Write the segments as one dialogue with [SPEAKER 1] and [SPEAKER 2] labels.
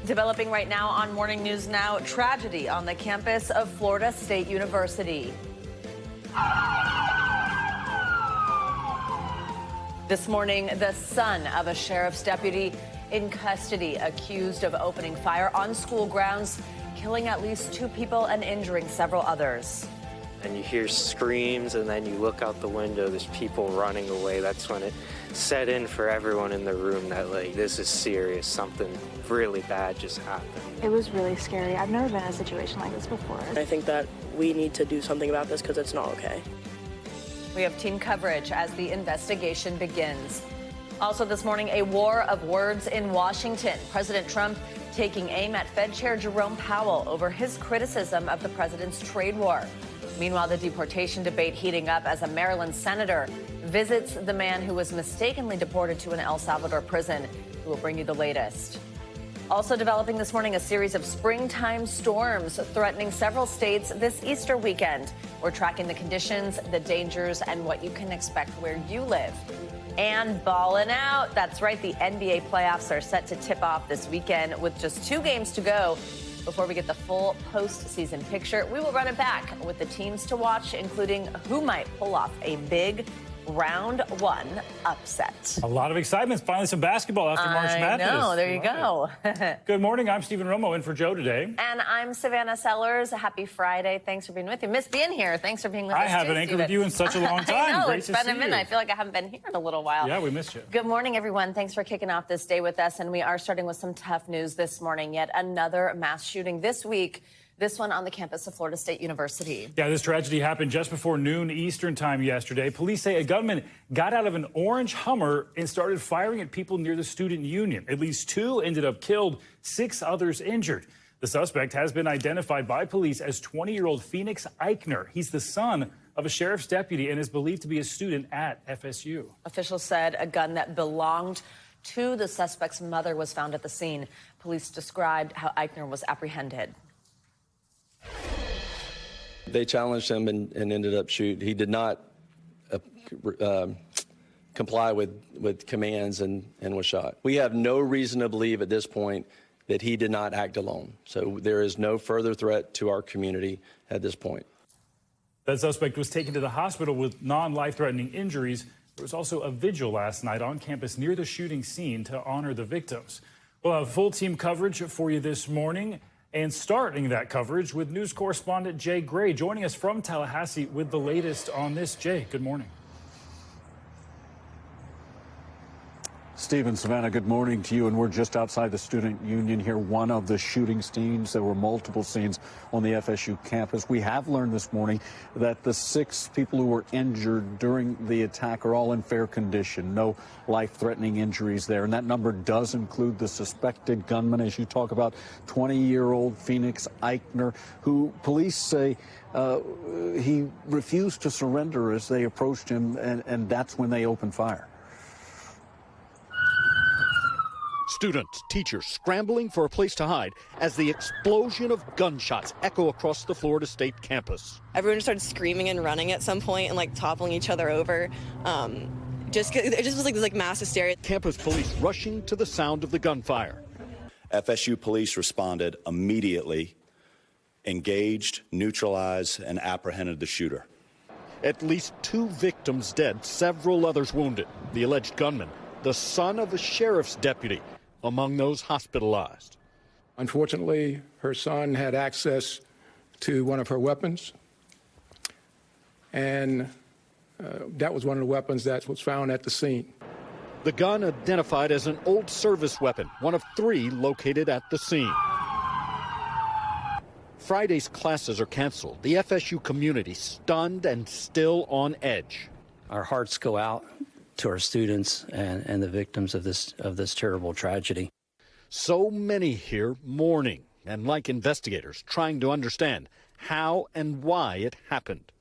[SPEAKER 1] Developing right now on Morning News Now, tragedy on the campus of Florida State University. This morning, the son of a sheriff's deputy in custody, accused of opening fire on school grounds, killing at least 2 people and injuring several others.
[SPEAKER 2] And you hear screams, and then you look out the window, there's people running away. That's when it set in for everyone in the room that, like, this is serious. Something really bad just happened.
[SPEAKER 3] It was really scary. I've never been in a situation like this before.
[SPEAKER 4] I think that we need to do something about this because it's not okay.
[SPEAKER 1] We have team coverage as the investigation begins. Also this morning, a war of words in Washington. President Trump taking aim at Fed Chair Jerome Powell over his criticism of the president's trade war. Meanwhile, the deportation debate heating up as a Maryland senator visits the man who was mistakenly deported to an El Salvador prison. We will bring you the latest. Also developing this morning, a series of springtime storms threatening several states this Easter weekend. We're tracking the conditions, the dangers, and what you can expect where you live. And balling out. That's right, the NBA playoffs are set to tip off this weekend with just 2 games to go. Before we get the full postseason picture, we will run it back with the teams to watch, including who might pull off a big round 1 upset.
[SPEAKER 5] A lot of excitement. Finally some basketball after March Madness.
[SPEAKER 1] I know. There you go.
[SPEAKER 5] Good morning. I'm Stephen Romo in for Joe today.
[SPEAKER 1] And I'm Savannah Sellers. Happy Friday. Thanks for being with me. Missed being here. Thanks for being with us.
[SPEAKER 5] I haven't anchored with you in such a long time.
[SPEAKER 1] I know.
[SPEAKER 5] Great
[SPEAKER 1] It's
[SPEAKER 5] to
[SPEAKER 1] been
[SPEAKER 5] see
[SPEAKER 1] a minute.
[SPEAKER 5] you.
[SPEAKER 1] I feel like I haven't been here in a little while.
[SPEAKER 5] Yeah, we missed you.
[SPEAKER 1] Good morning, everyone. Thanks for kicking off this day with us. And we are starting with some tough news this morning. Yet another mass shooting this week. This one on the campus of Florida State University. Yeah, this tragedy happened just before noon Eastern time yesterday. Police say a gunman got out of an orange Hummer and started firing at people near the student union. At least 2 ended up killed, 6 others injured. The suspect has been identified by police as 20-year-old Phoenix Eichner. He's the son of a sheriff's deputy and is believed to be a student at FSU. Officials said a gun that belonged to the suspect's mother was found at the scene. Police described how Eichner was apprehended.
[SPEAKER 6] They challenged him and ended up shooting. He did not comply with commands and was shot. We have no reason to believe at this point that he did not act alone. So there is no further threat to our community at this point.
[SPEAKER 5] That suspect was taken to the hospital with non-life-threatening injuries. There was also a vigil last night on campus near the shooting scene to honor the victims. We'll have full team coverage for you this morning. And starting that coverage with news correspondent Jay Gray joining us from Tallahassee with the latest on this. Jay, good morning.
[SPEAKER 7] Steve and Savannah, good morning to you. And we're just outside the student union here, one of the shooting scenes. There were multiple scenes on the FSU campus. We have learned this morning that the 6 people who were injured during the attack are all in fair condition. No life-threatening injuries there. And that number does include the suspected gunman, as you talk about, 20-year-old Phoenix Eichner, who police say he refused to surrender as they approached him, and that's when they opened fire.
[SPEAKER 8] Students, teachers scrambling for a place to hide as the explosion of gunshots echo across the Florida State campus.
[SPEAKER 4] Everyone started screaming and running at some point and like toppling each other over. It just was like this mass hysteria.
[SPEAKER 8] Campus police rushing to the sound of the gunfire.
[SPEAKER 9] FSU police responded immediately, engaged, neutralized, and apprehended the shooter.
[SPEAKER 8] At least 2 victims dead, several others wounded. The alleged gunman, the son of a sheriff's deputy, among those hospitalized.
[SPEAKER 10] Unfortunately, her son had access to one of her weapons, and that was one of the weapons that was found at the scene.
[SPEAKER 8] The gun identified as an old service weapon, one of 3 located at the scene. Friday's classes are canceled. The FSU community stunned and still on edge.
[SPEAKER 11] Our hearts go out to our students and the victims of this terrible tragedy.
[SPEAKER 8] So many here mourning and, like investigators, trying to understand how and why it happened.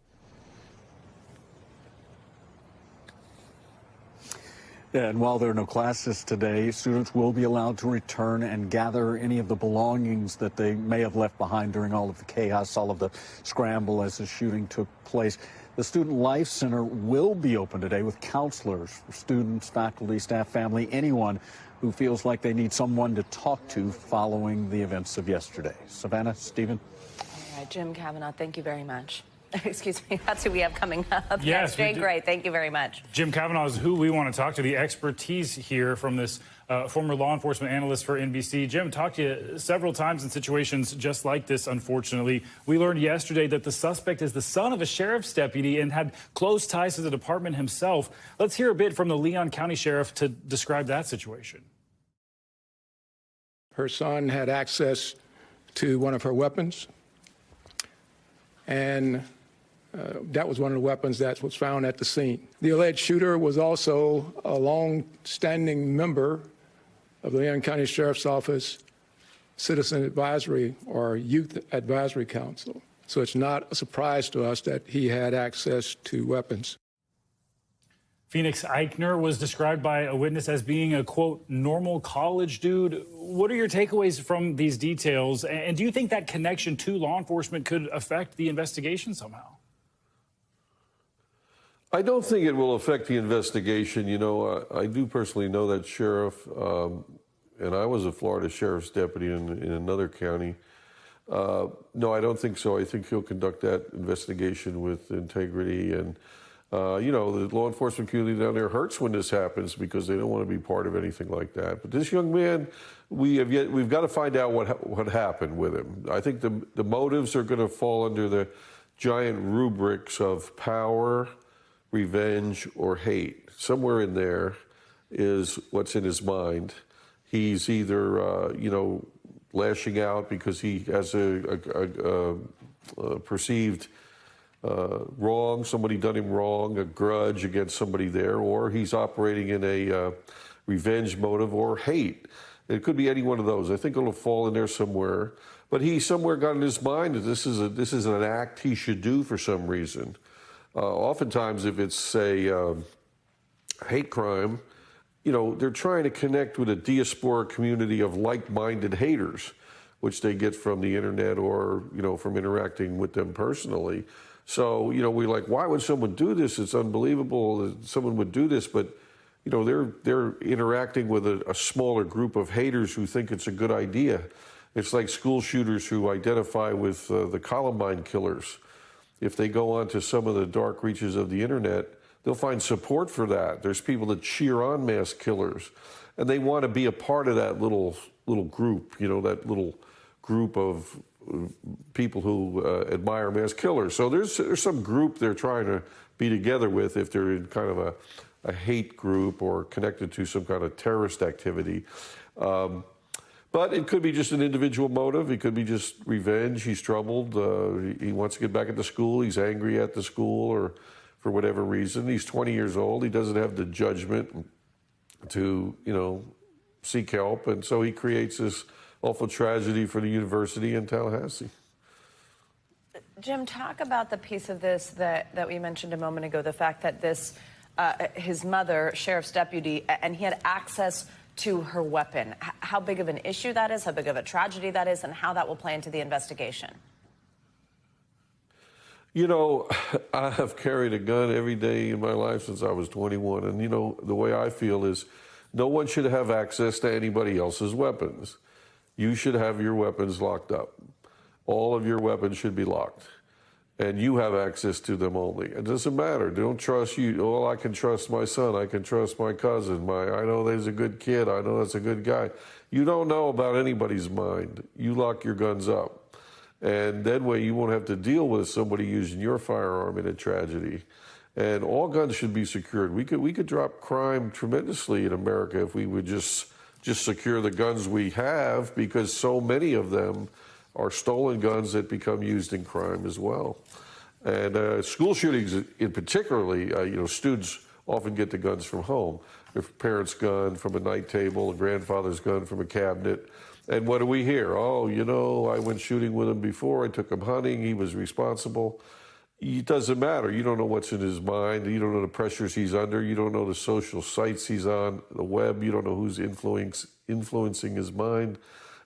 [SPEAKER 7] And while there are no classes today, students will be allowed to return and gather any of the belongings that they may have left behind during all of the chaos, all of the scramble as the shooting took place. The Student Life Center will be open today with counselors for students, faculty, staff, family, anyone who feels like they need someone to talk to following the events of yesterday. Savannah, Stephen.
[SPEAKER 1] All right, Jim Kavanaugh, thank you very much. Excuse me, that's who we have coming up.
[SPEAKER 5] Yes,
[SPEAKER 1] Jay Gray, thank you very much.
[SPEAKER 5] Jim Kavanaugh is who we want to talk to, the expertise here from this former law enforcement analyst for NBC. Jim, talked to you several times in situations just like this, unfortunately. We learned yesterday that the suspect is the son of a sheriff's deputy and had close ties to the department himself. Let's hear a bit from the Leon County Sheriff to describe that situation.
[SPEAKER 10] Her son had access to one of her weapons, and that was one of the weapons that was found at the scene. The alleged shooter was also a long-standing member of the Leon County Sheriff's Office Citizen Advisory or Youth Advisory Council. So it's not a surprise to us that he had access to weapons.
[SPEAKER 5] Phoenix Eichner was described by a witness as being a, quote, normal college dude. What are your takeaways from these details? And do you think that connection to law enforcement could affect the investigation somehow?
[SPEAKER 12] I don't think it will affect the investigation. You know, I do personally know that sheriff, and I was a Florida sheriff's deputy in another county. No, I don't think so. I think he'll conduct that investigation with integrity. And, you know, the law enforcement community down there hurts when this happens because they don't want to be part of anything like that. But this young man, we've got to find out what happened with him. I think the motives are going to fall under the giant rubrics of power, revenge, or hate. Somewhere in there is what's in his mind. He's either, you know, lashing out because he has a perceived wrong, somebody done him wrong, a grudge against somebody there, or he's operating in a revenge motive or hate. It could be any one of those. I think it'll fall in there somewhere. But he somewhere got in his mind that this is an act he should do for some reason. Oftentimes, if it's, say, hate crime, you know, they're trying to connect with a diaspora community of like-minded haters, which they get from the internet or, you know, from interacting with them personally. So, you know, we're like, why would someone do this? It's unbelievable that someone would do this. But, you know, they're interacting with a smaller group of haters who think it's a good idea. It's like school shooters who identify with the Columbine killers. If they go onto some of the dark reaches of the internet, they'll find support for that. There's people that cheer on mass killers, and they want to be a part of that little group, you know, that little group of people who admire mass killers. So there's some group they're trying to be together with if they're in kind of a hate group or connected to some kind of terrorist activity. But it could be just an individual motive. It could be just revenge. He's troubled. He wants to get back into school. He's angry at the school or for whatever reason. He's 20 years old. He doesn't have the judgment to, you know, seek help. And so he creates this awful tragedy for the university in Tallahassee.
[SPEAKER 1] Jim, talk about the piece of this that we mentioned a moment ago, the fact that this, his mother, sheriff's deputy, and he had access to her weapon. How big of an issue that is, how big of a tragedy that is, and how that will play into the investigation.
[SPEAKER 12] You know, I have carried a gun every day in my life since I was 21. And, you know, the way I feel is no one should have access to anybody else's weapons. You should have your weapons locked up. All of your weapons should be locked. And you have access to them only. It doesn't matter. They don't trust you. Oh, I can trust my son. I can trust my cousin. I know he's a good kid. I know that's a good guy. You don't know about anybody's mind. You lock your guns up. And that way you won't have to deal with somebody using your firearm in a tragedy. And all guns should be secured. We could drop crime tremendously in America if we would just secure the guns we have, because so many of them are stolen guns that become used in crime as well. And school shootings in particularly, you know, students often get the guns from home. Their parents' gun from a night table, a grandfather's gun from a cabinet. And what do we hear? Oh, you know, I went shooting with him before. I took him hunting. He was responsible. It doesn't matter. You don't know what's in his mind. You don't know the pressures he's under. You don't know the social sites he's on, the web. You don't know who's influencing his mind.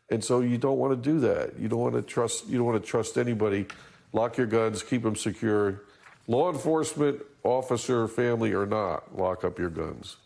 [SPEAKER 12] And so you don't want to do that. You don't want to trust. You don't want to trust anybody. Lock your guns. Keep them secure. Law enforcement, officer, family or not, lock up your guns.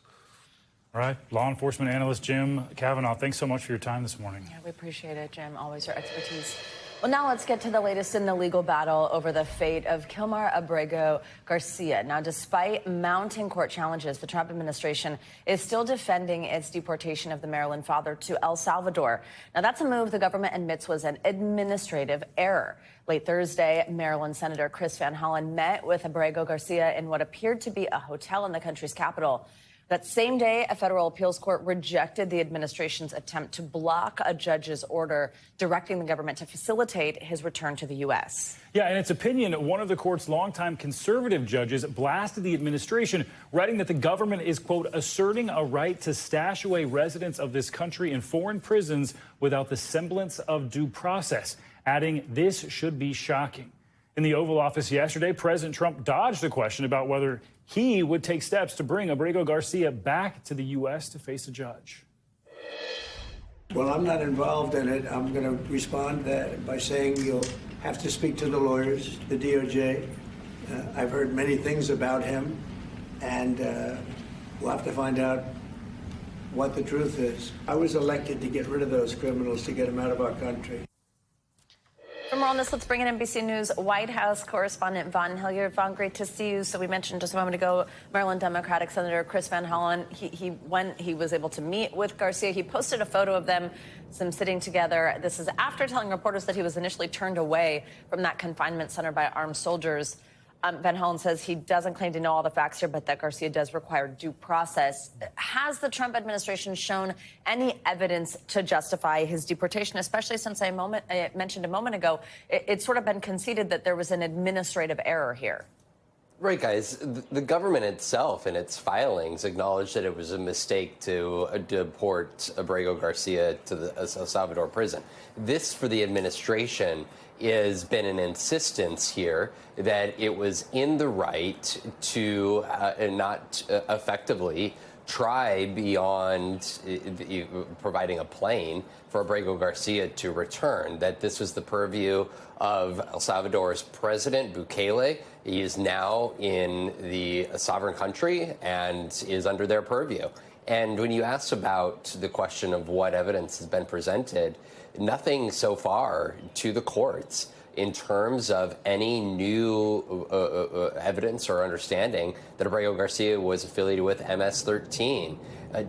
[SPEAKER 5] All right. Law enforcement analyst Jim Kavanaugh, thanks so much for your time this morning.
[SPEAKER 1] Yeah, we appreciate it, Jim. Always your expertise. Well, now let's get to the latest in the legal battle over the fate of Kilmar Abrego Garcia. Now, despite mounting court challenges, the Trump administration is still defending its deportation of the Maryland father to El Salvador. Now, that's a move the government admits was an administrative error. Late Thursday, Maryland Senator Chris Van Hollen met with Abrego Garcia in what appeared to be a hotel in the country's capital. That same day, a federal appeals court rejected the administration's attempt to block a judge's order directing the government to facilitate his return to the U.S.
[SPEAKER 5] Yeah, in its opinion, one of the court's longtime conservative judges blasted the administration, writing that the government is, quote, asserting a right to stash away residents of this country in foreign prisons without the semblance of due process, adding this should be shocking. In the Oval Office yesterday, President Trump dodged the question about whether he would take steps to bring Abrego Garcia back to the U.S. to face a judge.
[SPEAKER 13] Well, I'm not involved in it. I'm going to respond by saying you'll have to speak to the lawyers, the DOJ. I've heard many things about him, and we'll have to find out what the truth is. I was elected to get rid of those criminals, to get them out of our country.
[SPEAKER 1] For more on this, let's bring in NBC News White House correspondent Vaughn Hilliard. Vaughn, great to see you. So we mentioned just a moment ago, Maryland Democratic Senator Chris Van Hollen, when he was able to meet with Garcia, he posted a photo of them sitting together. This is after telling reporters that he was initially turned away from that confinement center by armed soldiers. Van Hollen says he doesn't claim to know all the facts here, but that Garcia does require due process. Has the Trump administration shown any evidence to justify his deportation, especially since I mentioned a moment ago, it's sort of been conceded that there was an administrative error here?
[SPEAKER 14] Right, guys. The government itself in its filings acknowledged that it was a mistake to deport Abrego Garcia to the El Salvador prison. This, for the administration, has been an insistence here that it was in the right to not effectively try beyond providing a plane for Abrego Garcia to return, that this was the purview of El Salvador's president, Bukele. He is now in the sovereign country and is under their purview. And when you ask about the question of what evidence has been presented, nothing so far to the courts in terms of any new evidence or understanding that Abrego Garcia was affiliated with MS-13.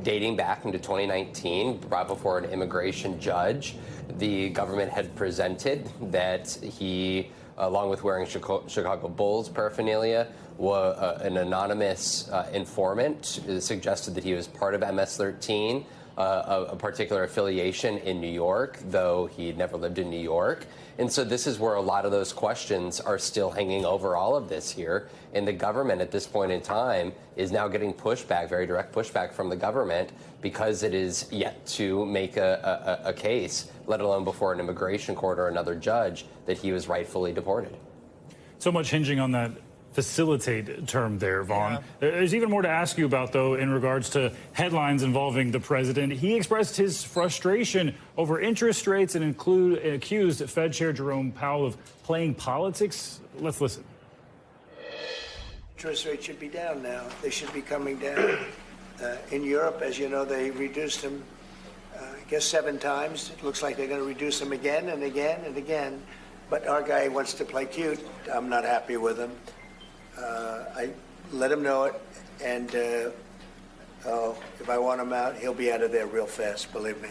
[SPEAKER 14] Dating back into 2019, brought before an immigration judge, the government had presented that he, along with wearing Chicago Bulls paraphernalia, an anonymous informant suggested that he was part of MS-13, a particular affiliation in New York, though he never lived in New York. And so this is where a lot of those questions are still hanging over all of this here. And the government at this point in time is now getting pushback, very direct pushback from the government, because it is yet to make a case, let alone before an immigration court or another judge, that he was rightfully deported.
[SPEAKER 5] So much hinging on that facilitate term there, Vaughn. Yeah. There's even more to ask you about, though, in regards to headlines involving the president. He expressed his frustration over interest rates and accused Fed Chair Jerome Powell of playing politics. Let's listen.
[SPEAKER 13] Interest rates should be down now. They should be coming down. In Europe, as you know, they reduced them, I guess, 7 times. It looks like they're going to reduce them again and again and again. But our guy wants to play cute. I'm not happy with him. I let him know it, and if I want him out, he'll be out of there real fast, believe me.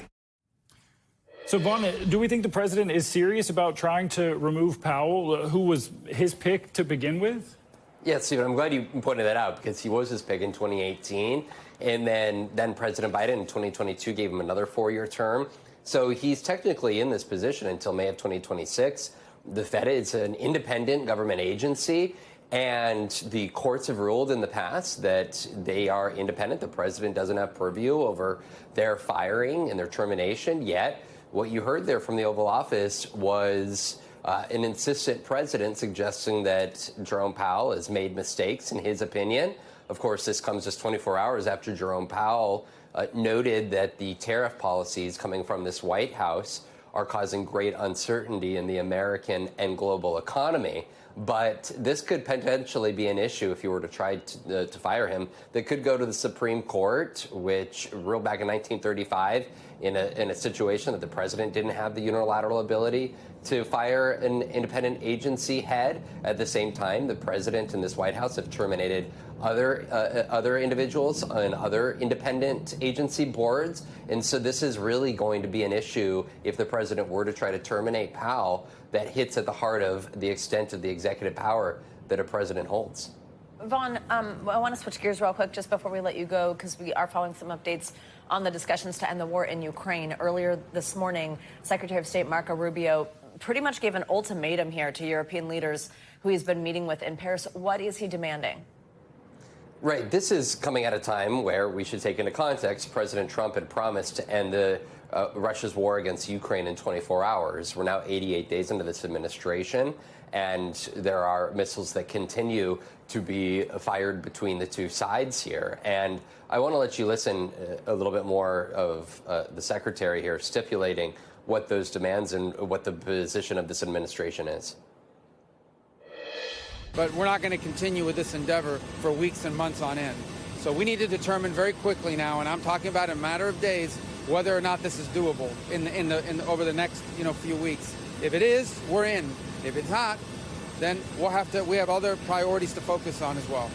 [SPEAKER 5] So, Vaughn, do we think the president is serious about trying to remove Powell, who was his pick to begin with?
[SPEAKER 14] Yeah, Stephen, I'm glad you pointed that out, because he was his pick in 2018, and then President Biden in 2022 gave him another 4-year term. So he's technically in this position until May of 2026. The Fed is an independent government agency, and the courts have ruled in the past that they are independent. The president doesn't have purview over their firing and their termination. Yet, what you heard there from the Oval Office was an insistent president suggesting that Jerome Powell has made mistakes, in his opinion. Of course, this comes just 24 hours after Jerome Powell noted that the tariff policies coming from this White House are causing great uncertainty in the American and global economy. But this could potentially be an issue if you were to try to fire him that could go to the Supreme Court, which ruled back in 1935 in a situation that the president didn't have the unilateral ability to fire an independent agency head. At the same time, the president and this White House have terminated other individuals on other independent agency boards. And so this is really going to be an issue if the president were to try to terminate Powell that hits at the heart of the extent of the executive power that a president holds.
[SPEAKER 1] Vaughn, I want to switch gears real quick just before we let you go, because we are following some updates on the discussions to end the war in Ukraine. Earlier this morning, Secretary of State Marco Rubio pretty much gave an ultimatum here to European leaders who he's been meeting with in Paris. What is he demanding?
[SPEAKER 14] Right. This is coming at a time where we should take into context President Trump had promised to end Russia's war against Ukraine in 24 hours. We're now 88 days into this administration, and there are missiles that continue to be fired between the two sides here. And I want to let you listen a little bit more of the secretary here stipulating what those demands and what the position of this administration is.
[SPEAKER 15] But we're not going to continue with this endeavor for weeks and months on end. So we need to determine very quickly now, and I'm talking about in a matter of days, whether or not this is doable over the next few weeks. If it is, we're in. If it's not, then we have other priorities to focus on as well.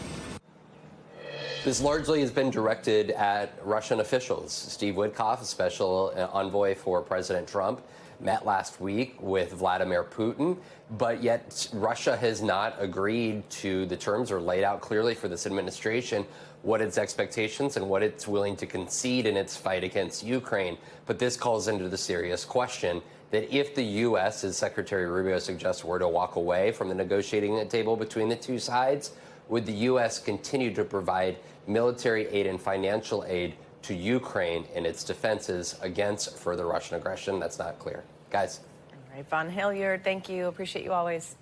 [SPEAKER 14] This largely has been directed at Russian officials. Steve Witkoff, a special envoy for President Trump, met last week with Vladimir Putin, but yet Russia has not agreed to the terms or laid out clearly for this administration what its expectations and what it's willing to concede in its fight against Ukraine. But this calls into the serious question that if the U.S., as Secretary Rubio suggests, were to walk away from the negotiating table between the two sides, would the U.S. continue to provide military aid and financial aid to Ukraine in its defenses against further Russian aggression? That's not clear. Guys.
[SPEAKER 1] All right, Vaughn Hilliard, thank you. Appreciate you always.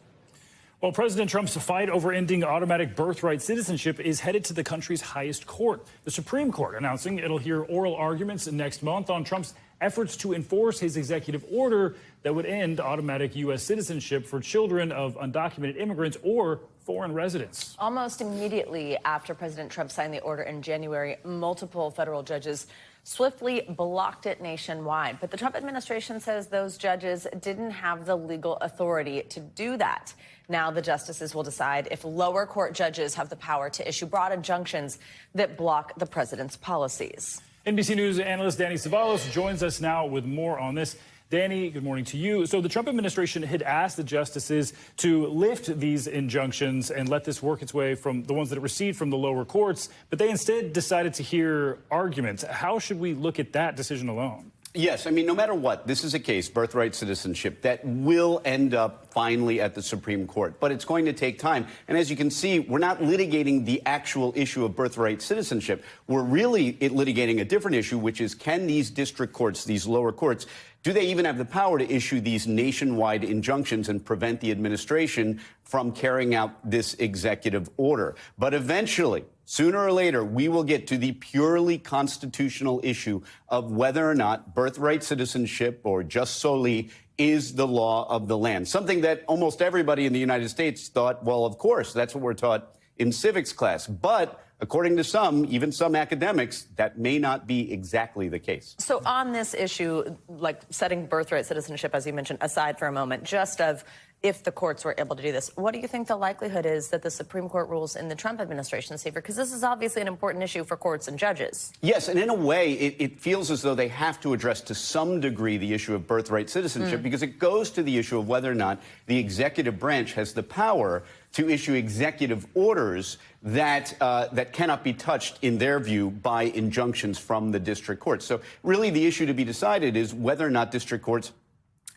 [SPEAKER 5] Well, President Trump's fight over ending automatic birthright citizenship is headed to the country's highest court. The Supreme Court announcing it'll hear oral arguments next month on Trump's efforts to enforce his executive order that would end automatic U.S. citizenship for children of undocumented immigrants or foreign residents.
[SPEAKER 1] Almost immediately after President Trump signed the order in January, multiple federal judges swiftly blocked it nationwide. But the Trump administration says those judges didn't have the legal authority to do that. Now the justices will decide if lower court judges have the power to issue broad injunctions that block the president's policies.
[SPEAKER 5] NBC News analyst Danny Cevallos joins us now with more on this. Danny, good morning to you. So the Trump administration had asked the justices to lift these injunctions and let this work its way from the ones that it received from the lower courts, but they instead decided to hear arguments. How should we look at that decision alone?
[SPEAKER 16] Yes, I mean, no matter what, this is a case, birthright citizenship, that will end up finally at the Supreme Court. But it's going to take time. And as you can see, we're not litigating the actual issue of birthright citizenship. We're really litigating a different issue, which is, can these district courts, these lower courts, do they even have the power to issue these nationwide injunctions and prevent the administration from carrying out this executive order? But eventually, sooner or later, we will get to the purely constitutional issue of whether or not birthright citizenship, or jus soli, is the law of the land. Something that almost everybody in the United States thought, well, of course, that's what we're taught in civics class. But according to some, even some academics, that may not be exactly the case.
[SPEAKER 1] So on this issue, like setting birthright citizenship, as you mentioned, aside for a moment, just of if the courts were able to do this, what do you think the likelihood is that the Supreme Court rules in the Trump administration's favor? Because this is obviously an important issue for courts and judges.
[SPEAKER 16] Yes, and in a way, it feels as though they have to address to some degree the issue of birthright citizenship, because it goes to the issue of whether or not the executive branch has the power to issue executive orders that cannot be touched, in their view, by injunctions from the district courts. So really the issue to be decided is whether or not district courts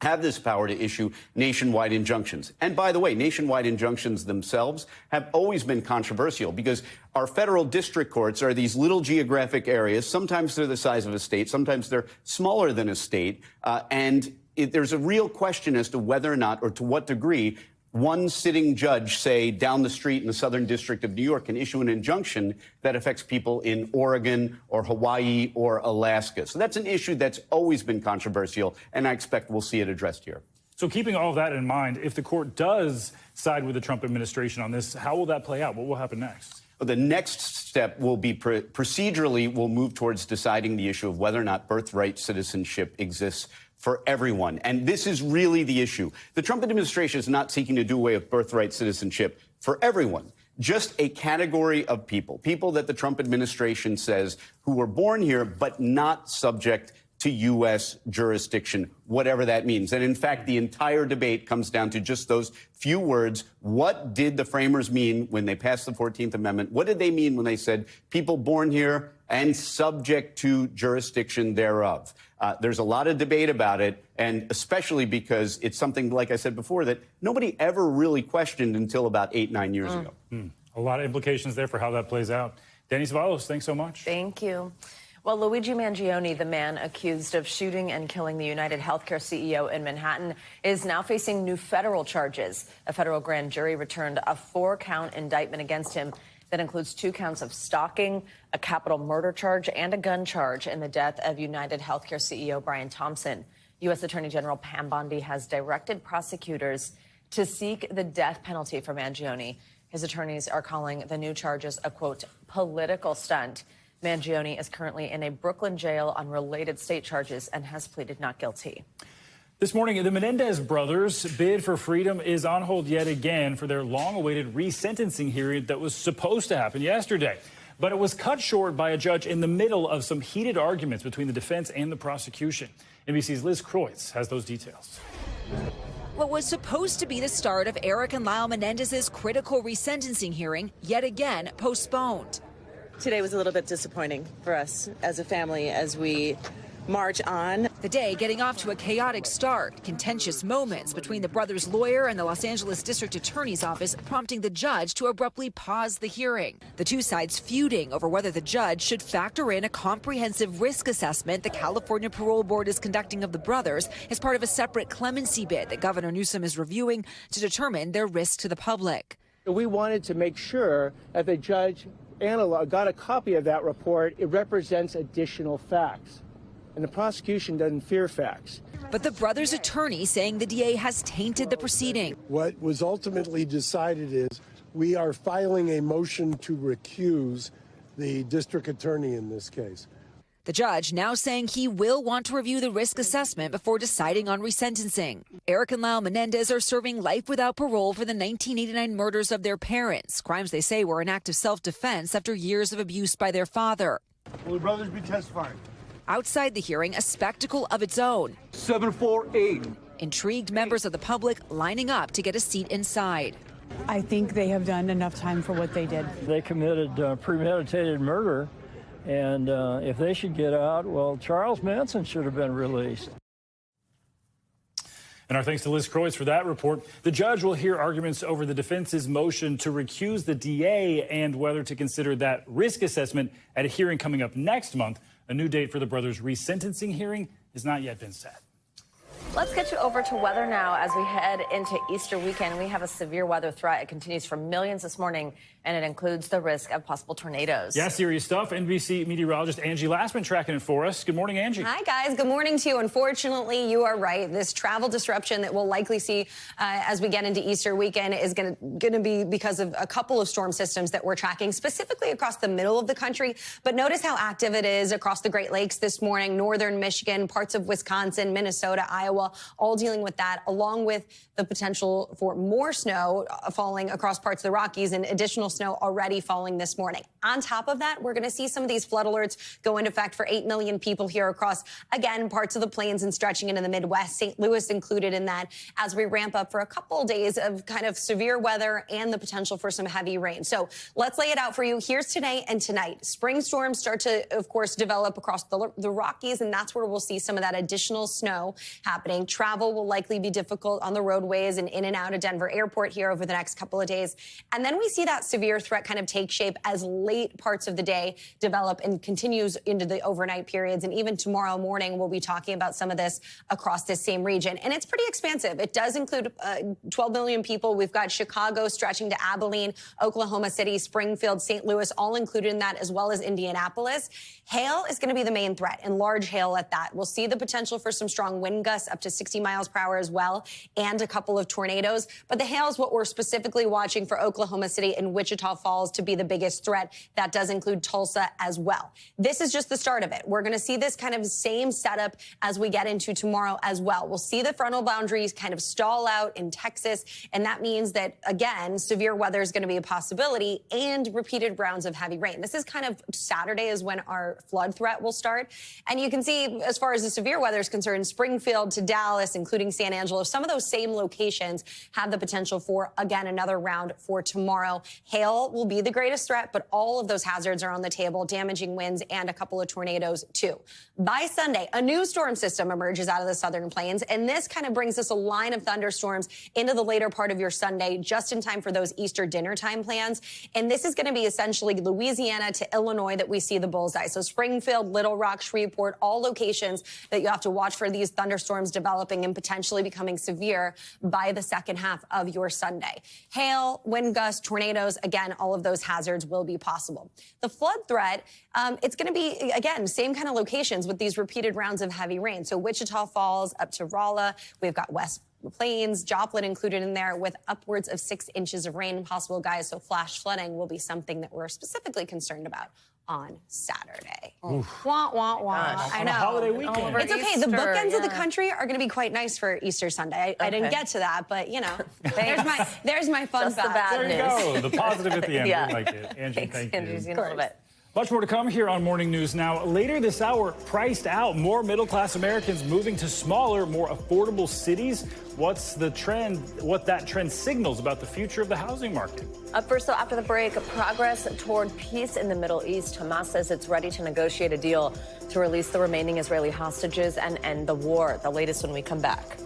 [SPEAKER 16] have this power to issue nationwide injunctions. And by the way, nationwide injunctions themselves have always been controversial, because our federal district courts are these little geographic areas. Sometimes they're the size of a state, sometimes they're smaller than a state. There's a real question as to whether or not, or to what degree, one sitting judge, say, down the street in the Southern District of New York, can issue an injunction that affects people in Oregon or Hawaii or Alaska. So that's an issue that's always been controversial, and I expect we'll see it addressed here.
[SPEAKER 5] So keeping all of that in mind, if the court does side with the Trump administration on this, how will that play out? What will happen next?
[SPEAKER 16] The next step will be procedurally, we'll move towards deciding the issue of whether or not birthright citizenship exists for everyone. And this is really the issue. The Trump administration is not seeking to do away with birthright citizenship for everyone. Just a category of people that the Trump administration says who were born here but not subject to U.S. jurisdiction, whatever that means. And in fact, the entire debate comes down to just those few words. What did the framers mean when they passed the 14th Amendment? What did they mean when they said people born here and subject to jurisdiction thereof? There's a lot of debate about it, and especially because it's something, like I said before, that nobody ever really questioned until about 8-9 years ago.
[SPEAKER 5] A lot of implications there for how that plays out. Danny Ceballos, thanks so much.
[SPEAKER 1] Thank you. Well, Luigi Mangione, the man accused of shooting and killing the UnitedHealthcare CEO in Manhattan, is now facing new federal charges. A federal grand jury returned a 4-count indictment against him that includes 2 counts of stalking, a capital murder charge, and a gun charge in the death of UnitedHealthcare CEO Brian Thompson. U.S. Attorney General Pam Bondi has directed prosecutors to seek the death penalty for Mangione. His attorneys are calling the new charges a, quote, political stunt. Mangione is currently in a Brooklyn jail on related state charges and has pleaded not guilty.
[SPEAKER 5] This morning, the Menendez brothers' bid for freedom is on hold yet again for their long-awaited resentencing hearing that was supposed to happen yesterday. But it was cut short by a judge in the middle of some heated arguments between the defense and the prosecution. NBC's Liz Kreutz has those details.
[SPEAKER 17] What was supposed to be the start of Eric and Lyle Menendez's critical resentencing hearing, yet again postponed.
[SPEAKER 18] Today was a little bit disappointing for us as a family as we march on.
[SPEAKER 17] The day getting off to a chaotic start. Contentious moments between the brothers' lawyer and the Los Angeles District Attorney's Office prompting the judge to abruptly pause the hearing. The two sides feuding over whether the judge should factor in a comprehensive risk assessment the California Parole Board is conducting of the brothers as part of a separate clemency bid that Governor Newsom is reviewing to determine their risk to the public.
[SPEAKER 19] We wanted to make sure that the judge got a copy of that report. It represents additional facts, and the prosecution doesn't fear facts.
[SPEAKER 17] But the brothers' attorney saying the DA has tainted the proceeding.
[SPEAKER 20] What was ultimately decided is we are filing a motion to recuse the district attorney in this case.
[SPEAKER 17] The judge now saying he will want to review the risk assessment before deciding on resentencing. Eric and Lyle Menendez are serving life without parole for the 1989 murders of their parents, crimes they say were an act of self-defense after years of abuse by their father.
[SPEAKER 21] Will the brothers be testifying?
[SPEAKER 17] Outside the hearing, a spectacle of its own.
[SPEAKER 21] 748.
[SPEAKER 17] Intrigued members of the public lining up to get a seat inside.
[SPEAKER 22] I think they have done enough time for what they did.
[SPEAKER 23] They committed premeditated murder. And if they should get out, well, Charles Manson should have been released.
[SPEAKER 5] And our thanks to Liz Kreutz for that report. The judge will hear arguments over the defense's motion to recuse the DA and whether to consider that risk assessment at a hearing coming up next month. A new date for the brothers' resentencing hearing has not yet been set.
[SPEAKER 1] Let's get you over to weather now as we head into Easter weekend. We have a severe weather threat. It continues for millions this morning, and it includes the risk of possible tornadoes.
[SPEAKER 5] Yeah, serious stuff. NBC meteorologist Angie Lastman tracking it for us. Good morning, Angie.
[SPEAKER 24] Hi, guys. Good morning to you. Unfortunately, you are right. This travel disruption that we'll likely see as we get into Easter weekend is going to be because of a couple of storm systems that we're tracking, specifically across the middle of the country. But notice how active it is across the Great Lakes this morning, northern Michigan, parts of Wisconsin, Minnesota, Iowa, all dealing with that, along with the potential for more snow falling across parts of the Rockies and additional snow already falling this morning. On top of that, we're going to see some of these flood alerts go into effect for 8 million people here across, again, parts of the plains and stretching into the Midwest, St. Louis included in that, as we ramp up for a couple of days of kind of severe weather and the potential for some heavy rain. So let's lay it out for you. Here's today and tonight. Spring storms start to, of course, develop across the Rockies, and that's where we'll see some of that additional snow happening. Travel will likely be difficult on the roadways and in and out of Denver Airport here over the next couple of days. And then we see that severe severe threat kind of takes shape as late parts of the day develop and continues into the overnight periods. And even tomorrow morning, we'll be talking about some of this across this same region. And it's pretty expansive. It does include 12 million people. We've got Chicago stretching to Abilene, Oklahoma City, Springfield, St. Louis, all included in that, as well as Indianapolis. Hail is going to be the main threat, and large hail at that. We'll see the potential for some strong wind gusts up to 60 miles per hour as well, and a couple of tornadoes. But the hail is what we're specifically watching for Oklahoma City and Wichita Falls to be the biggest threat. That does include Tulsa as well. This is just the start of it. We're going to see this kind of same setup as we get into tomorrow as well. We'll see the frontal boundaries kind of stall out in Texas, and that means that, again, severe weather is going to be a possibility and repeated rounds of heavy rain. This is kind of Saturday is when our flood threat will start. And you can see, as far as the severe weather is concerned, Springfield to Dallas, including San Angelo, some of those same locations have the potential for, again, another round for tomorrow. Hail will be the greatest threat, but all of those hazards are on the table, damaging winds and a couple of tornadoes, too. By Sunday, a new storm system emerges out of the southern plains, and this kind of brings us a line of thunderstorms into the later part of your Sunday, just in time for those Easter dinner time plans. And this is going to be essentially Louisiana to Illinois that we see the bullseye. So Springfield, Little Rock, Shreveport, all locations that you have to watch for these thunderstorms developing and potentially becoming severe by the second half of your Sunday. Hail, wind gusts, tornadoes, again, all of those hazards will be possible. The flood threat, it's going to be, again, same kind of locations with these repeated rounds of heavy rain. So Wichita Falls up to Rolla, we've got West Plains, Joplin included in there with upwards of 6 inches of rain possible, guys. So flash flooding will be something that we're specifically concerned about on Saturday. Wah, wah, wah. I know.
[SPEAKER 5] Holiday weekend.
[SPEAKER 24] It's okay. The bookends of the country are going to be quite nice for Easter Sunday. I didn't get to that, but, you know, there's my fun fact.
[SPEAKER 5] There you go. The positive at the end.
[SPEAKER 1] Yeah.
[SPEAKER 5] We like it. Angie, thank you.
[SPEAKER 1] Angie's in a little bit.
[SPEAKER 5] Much more to come here on Morning News Now. Later this hour, priced out, more middle-class Americans moving to smaller, more affordable cities. What's the trend, what that trend signals about the future of the housing market?
[SPEAKER 1] Up first, though, after the break, progress toward peace in the Middle East. Hamas says it's ready to negotiate a deal to release the remaining Israeli hostages and end the war. The latest when we come back.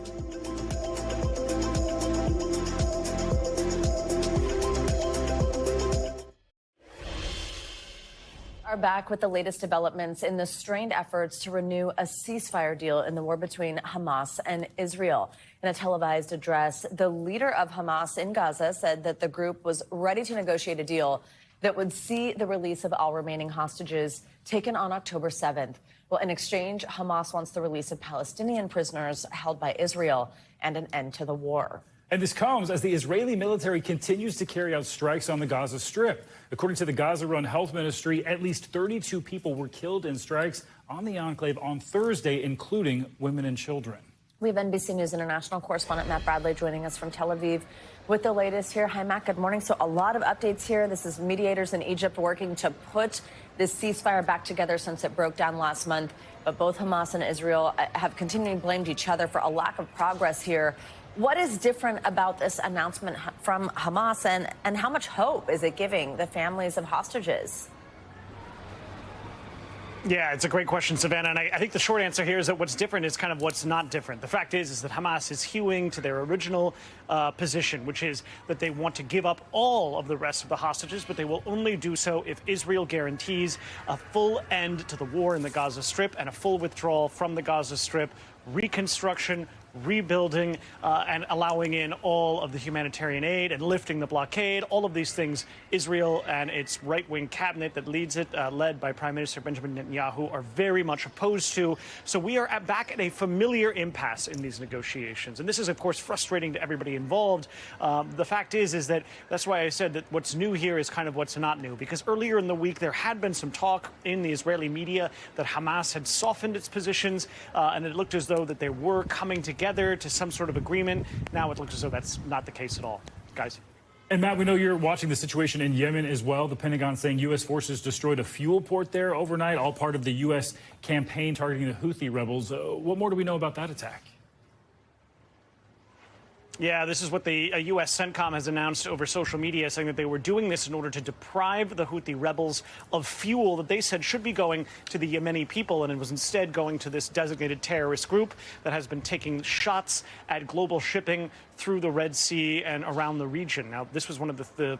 [SPEAKER 1] Are back with the latest developments in the strained efforts to renew a ceasefire deal in the war between Hamas and Israel. In a televised address, the leader of Hamas in Gaza said that the group was ready to negotiate a deal that would see the release of all remaining hostages taken on October 7th. Well, in exchange, Hamas wants the release of Palestinian prisoners held by Israel and an end to the war.
[SPEAKER 5] And this comes as the Israeli military continues to carry out strikes on the Gaza Strip. According to the Gaza-run health ministry, at least 32 people were killed in strikes on the enclave on Thursday, including women and children.
[SPEAKER 1] We have NBC News international correspondent Matt Bradley joining us from Tel Aviv with the latest here. Hi, Matt. Good morning. So a lot of updates here. This is mediators in Egypt working to put this ceasefire back together since it broke down last month. But both Hamas and Israel have continually blamed each other for a lack of progress here. What is different about this announcement from Hamas, and how much hope is it giving the families of hostages?
[SPEAKER 2] Yeah, it's a great question, Savannah. And I think the short answer here is that what's different is kind of what's not different. The fact is that Hamas is hewing to their original position, which is that they want to give up all of the rest of the hostages, but they will only do so if Israel guarantees a full end to the war in the Gaza Strip and a full withdrawal from the Gaza Strip, reconstruction, rebuilding, and allowing in all of the humanitarian aid and lifting the blockade. All of these things, Israel and its right-wing cabinet that leads it, led by Prime Minister Benjamin Netanyahu, are very much opposed to. So we are back at a familiar impasse in these negotiations. And this is, of course, frustrating to everybody involved. The fact is that that's why I said that what's new here is kind of what's not new, because earlier in the week there had been some talk in the Israeli media that Hamas had softened its positions, and it looked as though that they were coming together to some sort of agreement. Now it looks as though that's not the case at all, guys.
[SPEAKER 5] And Matt, we know you're watching the situation in Yemen as well. The Pentagon saying U.S. forces destroyed a fuel port there overnight, all part of the U.S. campaign targeting the Houthi rebels. What more do we know about that attack?
[SPEAKER 2] Yeah, this is what the U.S. CENTCOM has announced over social media, saying that they were doing this in order to deprive the Houthi rebels of fuel that they said should be going to the Yemeni people, and it was instead going to this designated terrorist group that has been taking shots at global shipping through the Red Sea and around the region. Now, this was one of the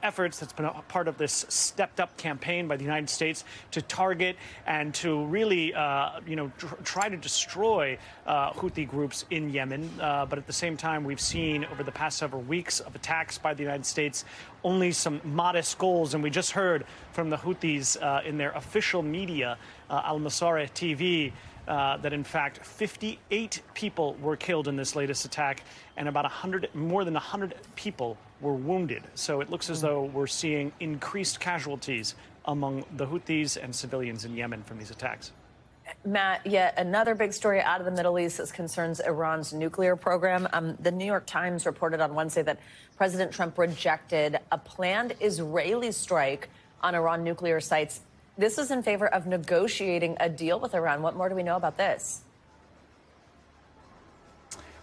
[SPEAKER 2] efforts that's been a part of this stepped-up campaign by the United States to target and to really, try to destroy Houthi groups in Yemen. But at the same time, we've seen over the past several weeks of attacks by the United States only some modest goals. And we just heard from the Houthis in their official media, Al-Masirah TV, that in fact 58 people were killed in this latest attack, and about more than 100 people were wounded. So it looks as though we're seeing increased casualties among the Houthis and civilians in Yemen from these attacks.
[SPEAKER 1] Matt, yet another big story out of the Middle East that concerns Iran's nuclear program. The New York Times reported on Wednesday that President Trump rejected a planned Israeli strike on Iran nuclear sites. This is in favor of negotiating a deal with Iran. What more do we know about this?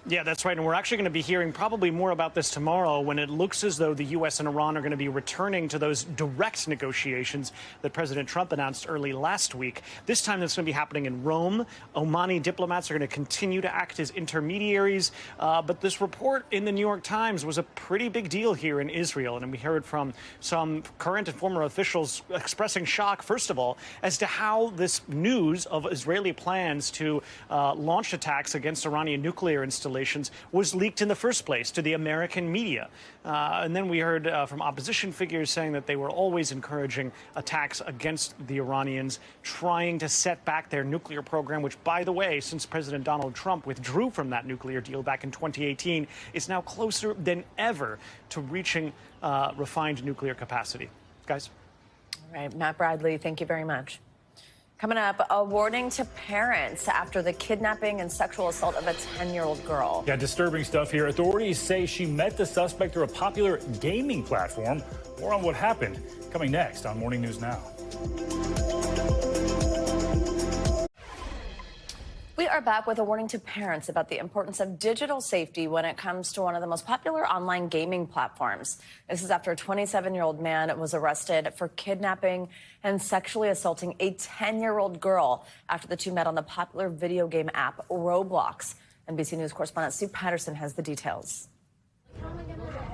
[SPEAKER 2] Yeah, that's right. And we're actually going to be hearing probably more about this tomorrow, when it looks as though the U.S. and Iran are going to be returning to those direct negotiations that President Trump announced early last week. This time that's going to be happening in Rome. Omani diplomats are going to continue to act as intermediaries. But this report in the New York Times was a pretty big deal here in Israel. And we heard from some current and former officials expressing shock, first of all, as to how this news of Israeli plans to launch attacks against Iranian nuclear installations was leaked in the first place to the American media. And then we heard from opposition figures saying that they were always encouraging attacks against the Iranians, trying to set back their nuclear program, which, by the way, since President Donald Trump withdrew from that nuclear deal back in 2018, is now closer than ever to reaching refined nuclear capacity. Guys?
[SPEAKER 1] All right, Matt Bradley, thank you very much. Coming up, a warning to parents after the kidnapping and sexual assault of a 10-year-old girl.
[SPEAKER 5] Yeah, disturbing stuff here. Authorities say she met the suspect through a popular gaming platform. More on what happened coming next on Morning News Now.
[SPEAKER 1] We are back with a warning to parents about the importance of digital safety when it comes to one of the most popular online gaming platforms. This is after a 27-year-old man was arrested for kidnapping and sexually assaulting a 10-year-old girl after the two met on the popular video game app Roblox. NBC News correspondent Sue Patterson has the details.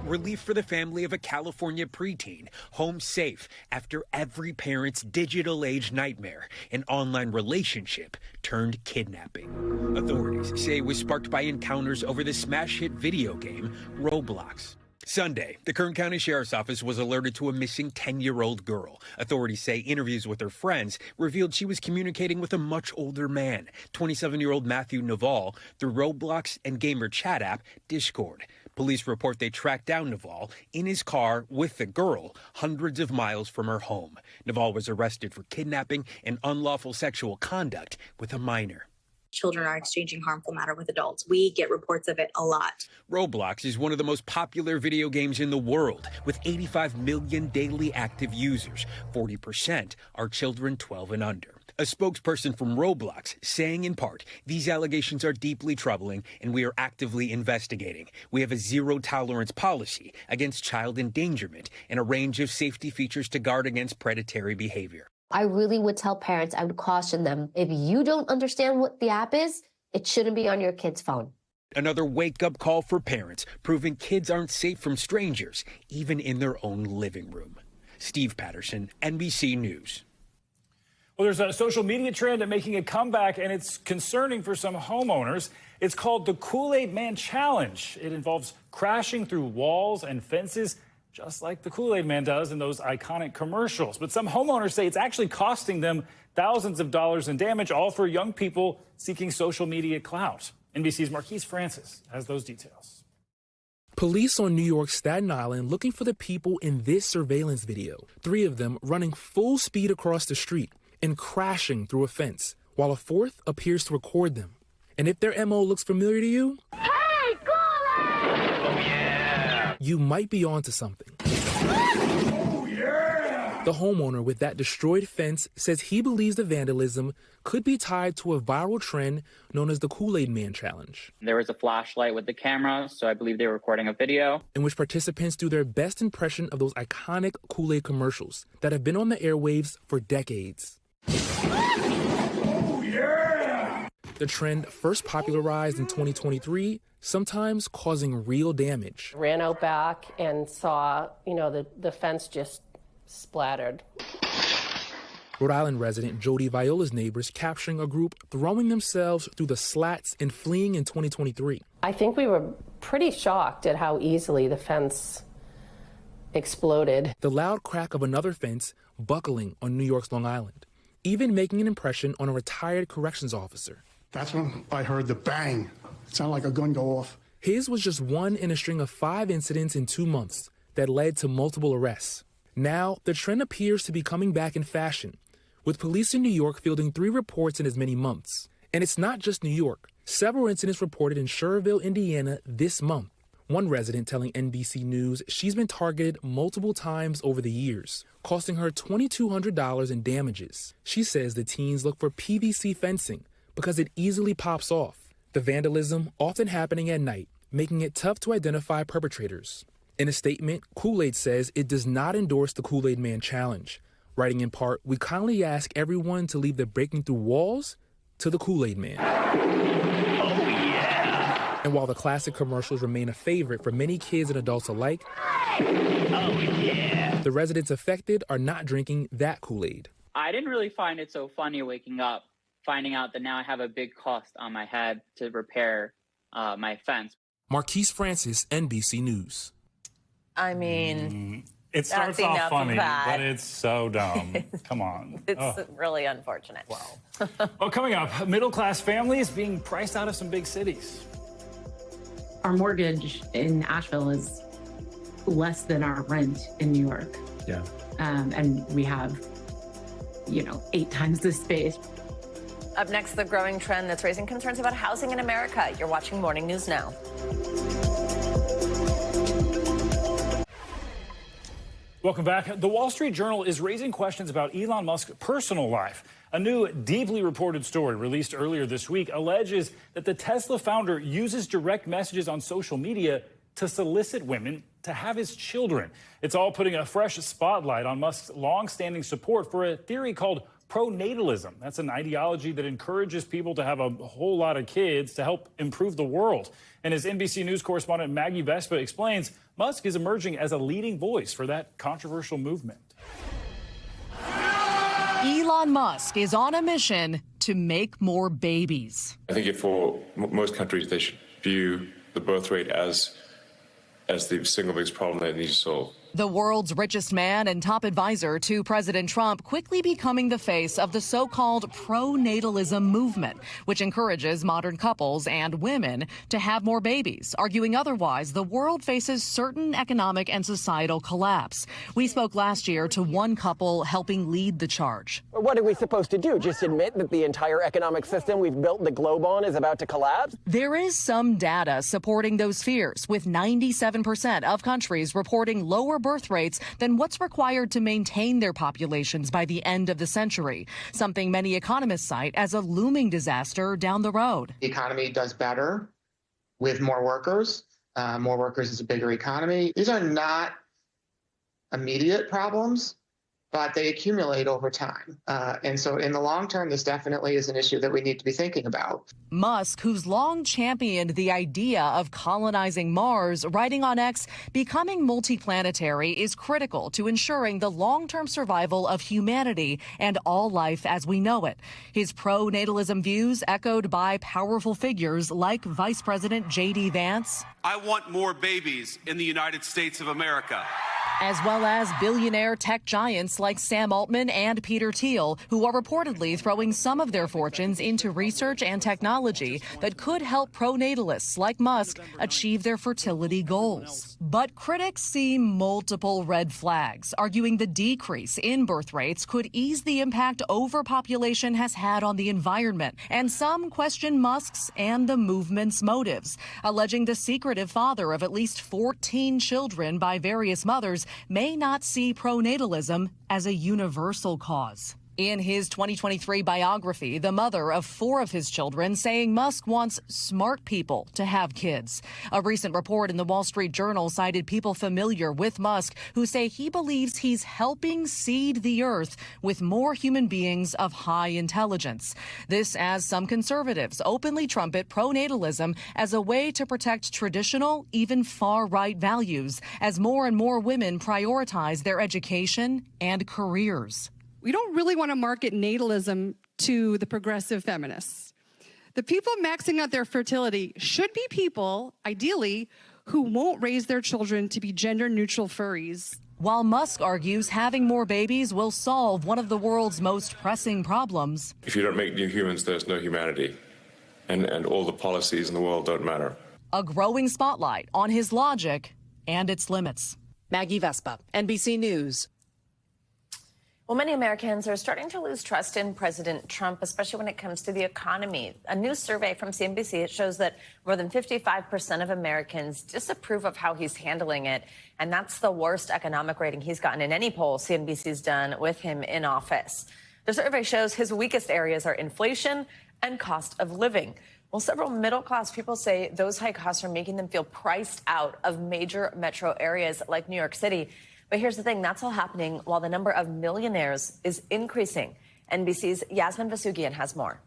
[SPEAKER 3] Relief for the family of a California preteen, home safe after every parent's digital age nightmare, an online relationship turned kidnapping. Authorities say it was sparked by encounters over the smash hit video game Roblox. Sunday, the Kern County Sheriff's Office was alerted to a missing 10-year-old girl. Authorities say interviews with her friends revealed she was communicating with a much older man, 27-year-old Matthew Naval, through Roblox and gamer chat app Discord. Police report they tracked down Naval in his car with the girl hundreds of miles from her home. Naval was arrested for kidnapping and unlawful sexual conduct with a minor.
[SPEAKER 4] Children are exchanging harmful matter with adults. We get reports of it a lot.
[SPEAKER 3] Roblox is one of the most popular video games in the world, with 85 million daily active users. 40% are children 12 and under. A spokesperson from Roblox saying in part, these allegations are deeply troubling and we are actively investigating. We have a zero-tolerance policy against child endangerment and a range of safety features to guard against predatory behavior.
[SPEAKER 6] I really would tell parents, I would caution them, if you don't understand what the app is, it shouldn't be on your kid's phone.
[SPEAKER 3] Another wake-up call for parents, proving kids aren't safe from strangers, even in their own living room. Steve Patterson, NBC News.
[SPEAKER 5] Well, there's a social media trend making a comeback, and it's concerning for some homeowners. It's called the Kool-Aid Man Challenge. It involves crashing through walls and fences, just like the Kool-Aid Man does in those iconic commercials. But some homeowners say it's actually costing them thousands of dollars in damage, all for young people seeking social media clout. NBC's Marquise Francis has those details.
[SPEAKER 9] Police on New York's Staten Island looking for the people in this surveillance video. 3 of them running full speed across the street and crashing through a fence, while a 4th appears to record them. And if their MO looks familiar to you,
[SPEAKER 25] hey, Kool-Aid!
[SPEAKER 9] You might be onto something.
[SPEAKER 25] Oh, yeah!
[SPEAKER 9] The homeowner with that destroyed fence says he believes the vandalism could be tied to a viral trend known as the Kool-Aid Man challenge.
[SPEAKER 7] There was a flashlight with the camera, so I believe they were recording a video
[SPEAKER 9] in which participants do their best impression of those iconic Kool-Aid commercials that have been on the airwaves for decades.
[SPEAKER 21] Oh, yeah!
[SPEAKER 9] The trend first popularized in 2023, sometimes causing real damage.
[SPEAKER 8] Ran out back and saw, the fence just splattered.
[SPEAKER 9] Rhode Island resident Jody Viola's neighbors capturing a group throwing themselves through the slats and fleeing in 2023.
[SPEAKER 8] I think we were pretty shocked at how easily the fence exploded.
[SPEAKER 9] The loud crack of another fence buckling on New York's Long Island, even making an impression on a retired corrections officer.
[SPEAKER 21] That's when I heard the bang. It sounded like a gun go off.
[SPEAKER 9] His was just one in a string of 5 incidents in 2 months that led to multiple arrests. Now, the trend appears to be coming back in fashion, with police in New York fielding 3 reports in as many months. And it's not just New York. Several incidents reported in Schererville, Indiana this month. One resident telling NBC News she's been targeted multiple times over the years, costing her $2,200 in damages. She says the teens look for PVC fencing because it easily pops off. The vandalism often happening at night, making it tough to identify perpetrators. In a statement, Kool-Aid says it does not endorse the Kool-Aid Man challenge, writing in part, "We kindly ask everyone to leave the breaking through walls to the Kool-Aid Man."
[SPEAKER 21] Oh, yeah!
[SPEAKER 9] And while the classic commercials remain a favorite for many kids and adults alike,
[SPEAKER 21] oh, yeah!
[SPEAKER 9] The residents affected are not drinking that Kool-Aid.
[SPEAKER 7] I didn't really find it so funny waking up, finding out that now I have a big cost on my head to repair my fence.
[SPEAKER 9] Marquise Francis, NBC News.
[SPEAKER 1] I mean,
[SPEAKER 5] it starts off funny, but it's so dumb. Come on.
[SPEAKER 1] It's really unfortunate.
[SPEAKER 5] Wow. Well, coming up, middle-class families being priced out of some big cities.
[SPEAKER 10] Our mortgage in Asheville is less than our rent in New York.
[SPEAKER 5] Yeah.
[SPEAKER 10] And we have, 8 times the space.
[SPEAKER 1] Up next, the growing trend that's raising concerns about housing in America. You're watching Morning News Now.
[SPEAKER 5] Welcome back. The Wall Street Journal is raising questions about Elon Musk's personal life. A new, deeply reported story released earlier this week alleges that the Tesla founder uses direct messages on social media to solicit women to have his children. It's all putting a fresh spotlight on Musk's long-standing support for a theory called pro-natalism. That's an ideology that encourages people to have a whole lot of kids to help improve the world. And as NBC News correspondent Maggie Vespa explains, Musk is emerging as a leading voice for that controversial movement.
[SPEAKER 11] Elon Musk is on a mission to make more babies.
[SPEAKER 25] I think for most countries, they should view the birth rate as the single biggest problem that needs to solve.
[SPEAKER 11] The world's richest man and top advisor to President Trump quickly becoming the face of the so-called pro-natalism movement, which encourages modern couples and women to have more babies, arguing otherwise the world faces certain economic and societal collapse. We spoke last year to one couple helping lead the charge.
[SPEAKER 26] What are we supposed to do? Just admit that the entire economic system we've built the globe on is about to collapse?
[SPEAKER 11] There is some data supporting those fears, with 97% of countries reporting lower birth rates than what's required to maintain their populations by the end of the century, something many economists cite as a looming disaster down the road.
[SPEAKER 27] The economy does better with more workers. More workers is a bigger economy. These are not immediate problems, but they accumulate over time. And so in the long term, this definitely is an issue that we need to be thinking about.
[SPEAKER 11] Musk, who's long championed the idea of colonizing Mars, writing on X, becoming multiplanetary is critical to ensuring the long-term survival of humanity and all life as we know it. His pro-natalism views echoed by powerful figures like Vice President J.D. Vance.
[SPEAKER 28] I want more babies in the United States of America.
[SPEAKER 11] As well as billionaire tech giants like Sam Altman and Peter Thiel, who are reportedly throwing some of their fortunes into research and technology that could help pronatalists like Musk achieve their fertility goals. But critics see multiple red flags, arguing the decrease in birth rates could ease the impact overpopulation has had on the environment. And some question Musk's and the movement's motives, alleging the secretive father of at least 14 children by various mothers may not see pro-natalism as a universal cause. In his 2023 biography, the mother of 4 of his children saying Musk wants smart people to have kids. A recent report in the Wall Street Journal cited people familiar with Musk who say he believes he's helping seed the earth with more human beings of high intelligence. This as some conservatives openly trumpet pro-natalism as a way to protect traditional, even far-right values as more and more women prioritize their education and careers.
[SPEAKER 12] We don't really want to market natalism to the progressive feminists. The people maxing out their fertility should be people, ideally, who won't raise their children to be gender-neutral furries.
[SPEAKER 11] While Musk argues having more babies will solve one of the world's most pressing problems.
[SPEAKER 25] If you don't make new humans, there's no humanity. And all the policies in the world don't matter.
[SPEAKER 11] A growing spotlight on his logic and its limits.
[SPEAKER 13] Maggie Vespa, NBC News.
[SPEAKER 1] Well, many Americans are starting to lose trust in President Trump, especially when it comes to the economy. A new survey from CNBC, it shows that more than 55% of Americans disapprove of how he's handling it. And that's the worst economic rating he's gotten in any poll CNBC's done with him in office. The survey shows his weakest areas are inflation and cost of living. Well, several middle-class people say those high costs are making them feel priced out of major metro areas like New York City. But here's the thing, that's all happening while the number of millionaires is increasing. NBC's Yasmin Vasugian has more.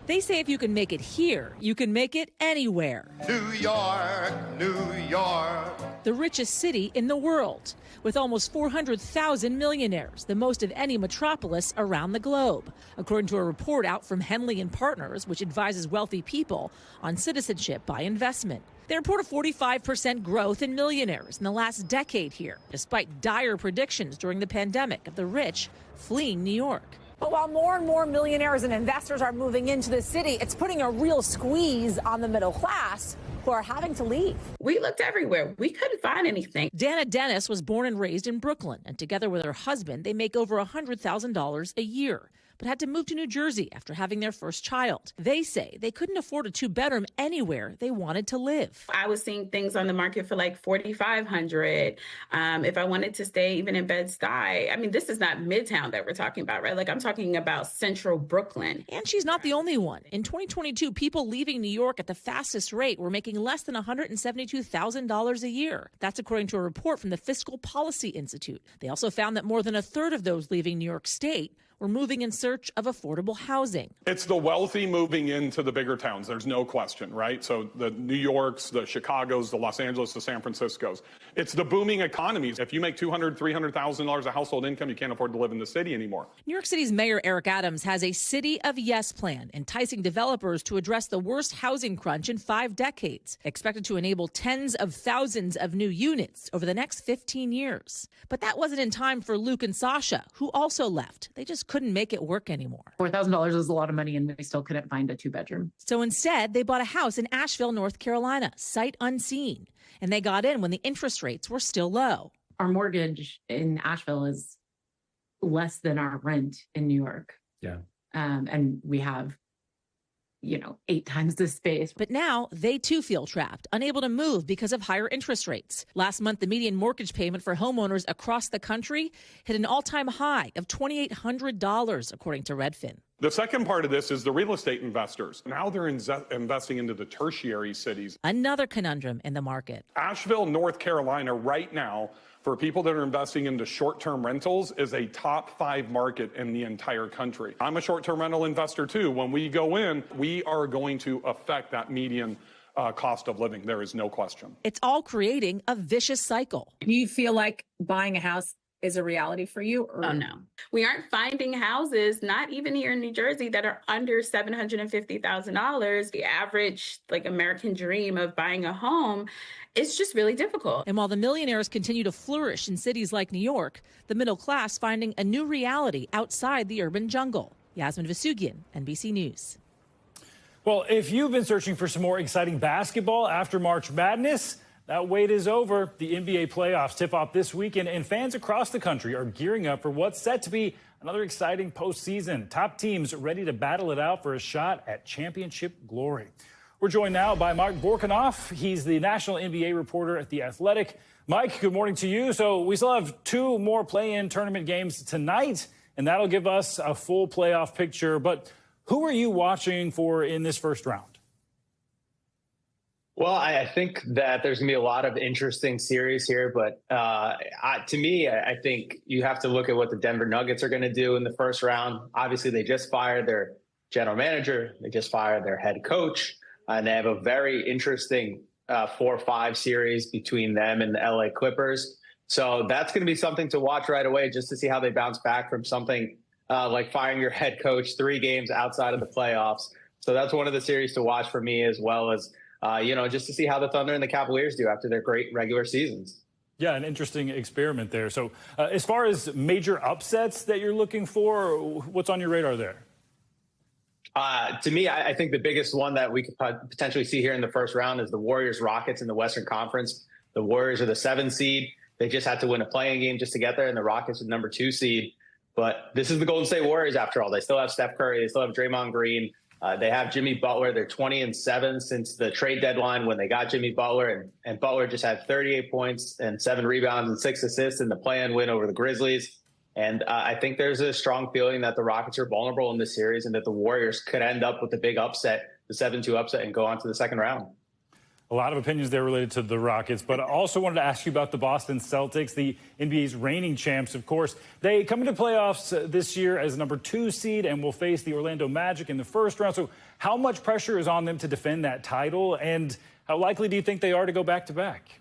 [SPEAKER 14] They say if you can make it here, you can make it anywhere.
[SPEAKER 15] New York, New York.
[SPEAKER 14] The richest city in the world, with almost 400,000 millionaires, the most of any metropolis around the globe, according to a report out from Henley & Partners, which advises wealthy people on citizenship by investment. They report a 45% growth in millionaires in the last decade here, despite dire predictions during the pandemic of the rich fleeing New York.
[SPEAKER 16] But while more and more millionaires and investors are moving into the city, it's putting a real squeeze on the middle class who are having to leave.
[SPEAKER 10] We looked everywhere. We couldn't find anything.
[SPEAKER 14] Dana Dennis was born and raised in Brooklyn, and together with her husband, they make over $100,000 a year, but had to move to New Jersey after having their first child. They say they couldn't afford a 2-bedroom anywhere they wanted to live.
[SPEAKER 10] I was seeing things on the market for like $4,500. If I wanted to stay even in Bed-Stuy, I mean, this is not Midtown that we're talking about, right? Like I'm talking about central Brooklyn.
[SPEAKER 14] And she's not the only one. In 2022, people leaving New York at the fastest rate were making less than $172,000 a year. That's according to a report from the Fiscal Policy Institute. They also found that more than a third of those leaving New York State were moving in search of affordable housing.
[SPEAKER 18] It's the wealthy moving into the bigger towns. There's no question, right? So the New Yorks, the Chicagos, the Los Angeles, the San Franciscos. It's the booming economies. If you make $200,000, $300,000 a household income, you can't afford to live in the city anymore.
[SPEAKER 14] New York City's Mayor Eric Adams has a City of Yes plan, enticing developers to address the worst housing crunch in 5 decades, expected to enable tens of thousands of new units over the next 15 years. But that wasn't in time for Luke and Sasha, who also left. They just couldn't make it work anymore.
[SPEAKER 10] $4,000 is a lot of money, and we still couldn't find a 2-bedroom.
[SPEAKER 14] So instead, they bought a house in Asheville, North Carolina, sight unseen. And they got in when the interest rates were still low.
[SPEAKER 10] Our mortgage in Asheville is less than our rent in New York.
[SPEAKER 18] Yeah.
[SPEAKER 10] And we have 8 times the space.
[SPEAKER 14] But now they too feel trapped, unable to move because of higher interest rates. Last month, the median mortgage payment for homeowners across the country hit an all-time high of $2,800, according to Redfin.
[SPEAKER 18] The second part of this is the real estate investors. Now they're investing into the tertiary cities.
[SPEAKER 14] Another conundrum in the market.
[SPEAKER 18] Asheville, North Carolina, right now, for people that are investing into short-term rentals, is a top 5 market in the entire country. I'm a short-term rental investor too. When we go in, we are going to affect that median cost of living. There is no question.
[SPEAKER 14] It's all creating a vicious cycle.
[SPEAKER 19] Do you feel like buying a house is a reality for you? Or?
[SPEAKER 10] Oh, no. We aren't finding houses, not even here in New Jersey, that are under $750,000. The average, American dream of buying a home, it's just really difficult.
[SPEAKER 14] And while the millionaires continue to flourish in cities like New York, the middle class finding a new reality outside the urban jungle. Yasmin Vasugian, NBC News.
[SPEAKER 5] Well, if you've been searching for some more exciting basketball after March Madness, that wait is over. The NBA playoffs tip off this weekend, and fans across the country are gearing up for what's set to be another exciting postseason. Top teams ready to battle it out for a shot at championship glory. We're joined now by Mike Vorkunov. He's the national NBA reporter at The Athletic. Mike, good morning to you. So we still have 2 more play-in tournament games tonight, and that'll give us a full playoff picture. But who are you watching for in this first round?
[SPEAKER 2] Well, I think that there's going to be a lot of interesting series here. But to me, I think you have to look at what the Denver Nuggets are going to do in the first round. Obviously, they just fired their general manager. They just fired their head coach. And they have a very interesting 4-5 series between them and the LA Clippers. So that's going to be something to watch right away, just to see how they bounce back from something like firing your head coach 3 games outside of the playoffs. So that's one of the series to watch for me, as well as, just to see how the Thunder and the Cavaliers do after their great regular seasons.
[SPEAKER 5] Yeah, an interesting experiment there. So as far as major upsets that you're looking for, what's on your radar there?
[SPEAKER 2] To me, I think the biggest one that we could potentially see here in the first round is the Warriors-Rockets in the Western Conference. The Warriors are the 7th seed. They just had to win a play-in game just to get there, and the Rockets are the number 2 seed. But this is the Golden State Warriors after all. They still have Steph Curry. They still have Draymond Green. They have Jimmy Butler. They're 20-7 since the trade deadline when they got Jimmy Butler. And Butler just had 38 points and 7 rebounds and 6 assists in the play-in win over the Grizzlies. And I think there's a strong feeling that the Rockets are vulnerable in this series and that the Warriors could end up with a big upset, the 7-2 upset, and go on to the second round.
[SPEAKER 5] A lot of opinions there related to the Rockets, but I also wanted to ask you about the Boston Celtics, the NBA's reigning champs, of course. They come into playoffs this year as number 2 seed and will face the Orlando Magic in the first round. So how much pressure is on them to defend that title, and how likely do you think they are to go back-to-back?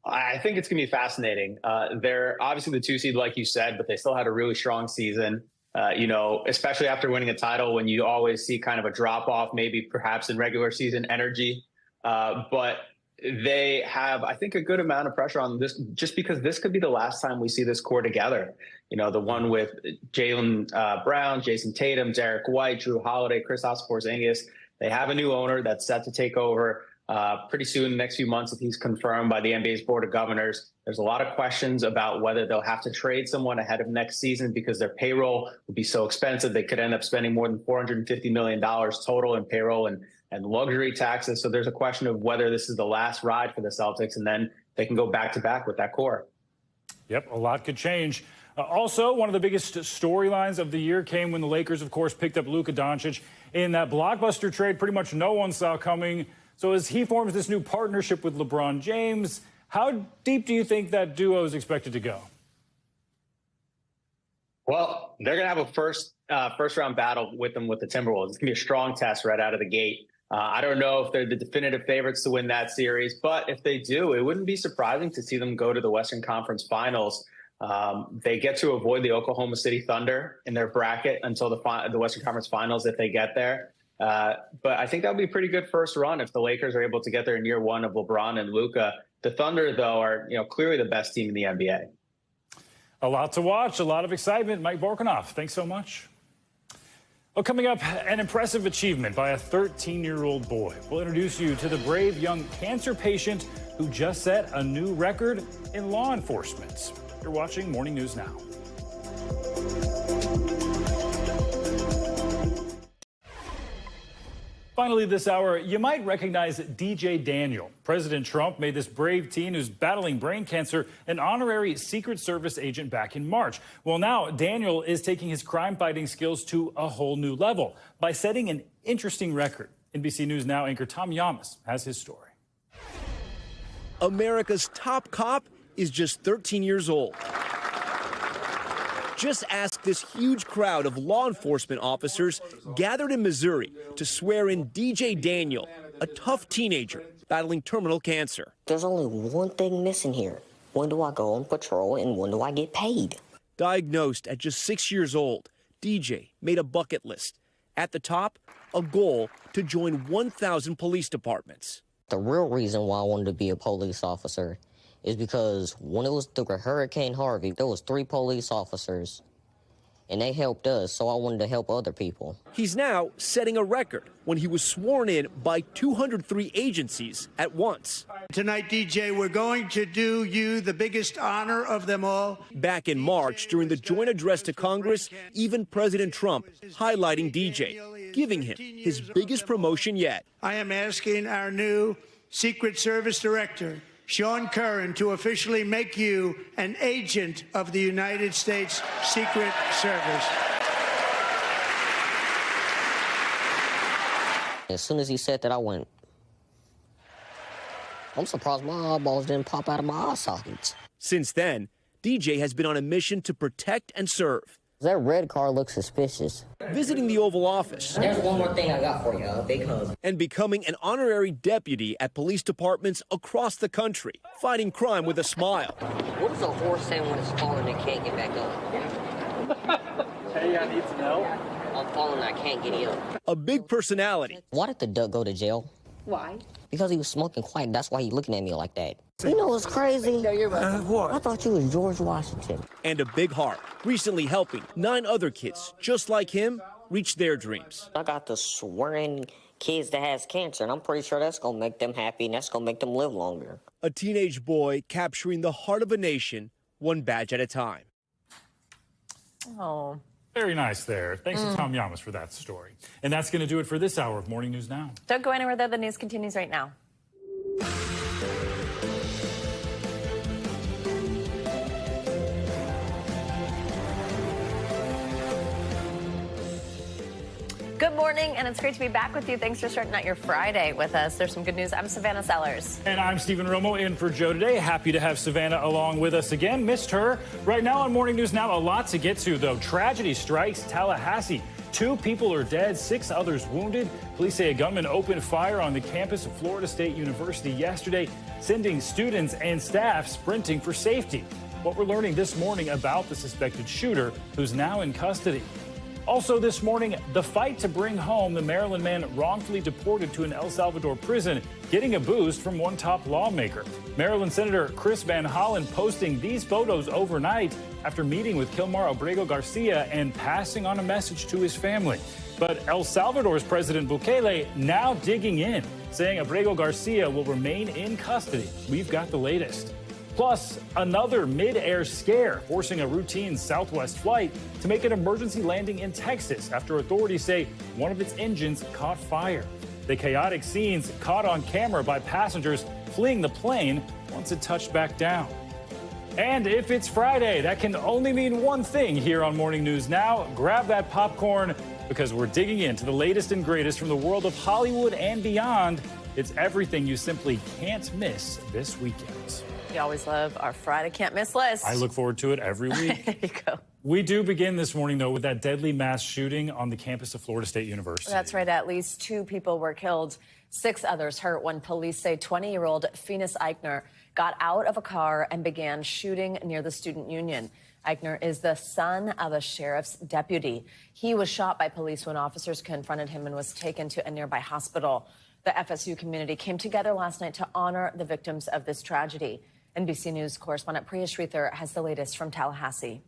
[SPEAKER 2] I think it's going to be fascinating. They're obviously the 2 seed, like you said, but they still had a really strong season. Especially after winning a title, when you always see kind of a drop off, maybe perhaps in regular season energy. But they have, I think, a good amount of pressure on this, just because this could be the last time we see this core together. The one with Jaylen Brown, Jason Tatum, Derek White, Drew Holiday, Kristaps Porzingis. They have a new owner that's set to take over pretty soon, in the next few months, if he's confirmed by the NBA's Board of Governors. There's a lot of questions about whether they'll have to trade someone ahead of next season because their payroll will be so expensive. They could end up spending more than $450 million total in payroll and luxury taxes. So there's a question of whether this is the last ride for the Celtics, and then they can go back-to-back with that core.
[SPEAKER 5] Yep, a lot could change. Also, one of the biggest storylines of the year came when the Lakers, of course, picked up Luka Doncic in that blockbuster trade pretty much no one saw coming. So as he forms this new partnership with LeBron James, how deep do you think that duo is expected to go?
[SPEAKER 2] Well, they're going to have a first round battle with the Timberwolves. It's going to be a strong test right out of the gate. I don't know if they're the definitive favorites to win that series, but if they do, it wouldn't be surprising to see them go to the Western Conference Finals. They get to avoid the Oklahoma City Thunder in their bracket until the Western Conference Finals if they get there. But I think that would be a pretty good first run if the Lakers are able to get there in year one of LeBron and Luka. The Thunder, though, are clearly the best team in the NBA.
[SPEAKER 5] A lot to watch, a lot of excitement. Mike Vorkunov, thanks so much. Well, coming up, an impressive achievement by a 13-year-old boy. We'll introduce you to the brave young cancer patient who just set a new record in law enforcement. You're watching Morning News Now. Finally this hour, you might recognize DJ Daniel. President Trump made this brave teen who's battling brain cancer an honorary Secret Service agent back in March. Well, now Daniel is taking his crime-fighting skills to a whole new level by setting an interesting record. NBC News Now anchor Tom Yamas has his story.
[SPEAKER 4] America's top cop is just 13 years old. Just ask this huge crowd of law enforcement officers gathered in Missouri to swear in DJ Daniel, a tough teenager battling terminal cancer.
[SPEAKER 6] There's only one thing missing here. When do I go on patrol and when do I get paid?
[SPEAKER 4] Diagnosed at just 6 years old, DJ made a bucket list. At the top, a goal to join 1,000 police departments.
[SPEAKER 6] The real reason why I wanted to be a police officer is because when it was through Hurricane Harvey, there was 3 police officers, and they helped us, so I wanted to help other people.
[SPEAKER 4] He's now setting a record when he was sworn in by 203 agencies at once.
[SPEAKER 17] Tonight, DJ, we're going to do you the biggest honor of them all.
[SPEAKER 4] Back in March, during the joint address to Congress, even President Trump highlighting DJ. giving him his biggest promotion yet.
[SPEAKER 17] I am asking our new Secret Service Director, Sean Curran, to officially make you an agent of the United States Secret Service.
[SPEAKER 6] As soon as he said that, I went, I'm surprised my eyeballs didn't pop out of my eye sockets.
[SPEAKER 4] Since then, DJ has been on a mission to protect and serve.
[SPEAKER 6] That red car looks suspicious.
[SPEAKER 4] Visiting the Oval Office.
[SPEAKER 6] There's one more thing I got for you, a big hug.
[SPEAKER 4] And becoming an honorary deputy at police departments across the country, fighting crime with a smile.
[SPEAKER 6] What does a horse say when it's falling and can't get back up?
[SPEAKER 3] Hey, I need some help.
[SPEAKER 6] I'm falling, I can't get up.
[SPEAKER 4] A big personality.
[SPEAKER 6] Why did the duck go to jail?
[SPEAKER 19] Why?
[SPEAKER 6] Because he was smoking quiet. That's why he's looking at me like that. You know what's crazy?
[SPEAKER 4] What?
[SPEAKER 6] I thought you was George Washington.
[SPEAKER 4] And a big heart, recently helping 9 other kids just like him reach their dreams.
[SPEAKER 6] I got the swearing kids that has cancer, and I'm pretty sure that's going to make them happy, and that's going to make them live longer.
[SPEAKER 4] A teenage boy capturing the heart of a nation, one badge at a time.
[SPEAKER 1] Oh.
[SPEAKER 5] Very nice there. Thanks to Tom Yamas for that story. And that's going to do it for this hour of Morning News Now.
[SPEAKER 1] Don't go anywhere, though. The news continues right now. Good morning, and it's great to be back with you. Thanks for starting out your Friday with us. There's some good news. I'm Savannah Sellers.
[SPEAKER 5] And I'm Stephen Romo in for Joe today. Happy to have Savannah along with us again. Missed her. Right now on Morning News Now, a lot to get to, though. Tragedy strikes Tallahassee. 2 people are dead, 6 others wounded. Police say a gunman opened fire on the campus of Florida State University yesterday, sending students and staff sprinting for safety. What we're learning this morning about the suspected shooter, who's now in custody. Also this morning, the fight to bring home the Maryland man wrongfully deported to an El Salvador prison, getting a boost from one top lawmaker. Maryland Senator Chris Van Hollen posting these photos overnight after meeting with Abrego Garcia and passing on a message to his family. But El Salvador's President Bukele now digging in, saying Abrego Garcia will remain in custody. We've got the latest. Plus, another mid-air scare, forcing a routine Southwest flight to make an emergency landing in Texas after authorities say one of its engines caught fire. The chaotic scenes caught on camera by passengers fleeing the plane once it touched back down. And if it's Friday, that can only mean one thing here on Morning News Now. Grab that popcorn, because we're digging into the latest and greatest from the world of Hollywood and beyond. It's everything you simply can't miss this weekend.
[SPEAKER 1] We always love our Friday Can't Miss list.
[SPEAKER 5] I look forward to it every week.
[SPEAKER 1] There you go.
[SPEAKER 5] We do begin this morning, though, with that deadly mass shooting on the campus of Florida State University.
[SPEAKER 1] That's right. At least 2 people were killed, 6 others hurt when police say 20-year-old Phoenix Eichner got out of a car and began shooting near the student union. Eichner is the son of a sheriff's deputy. He was shot by police when officers confronted him and was taken to a nearby hospital. The FSU community came together last night to honor the victims of this tragedy. NBC News correspondent Priya Sridhar has the latest from Tallahassee.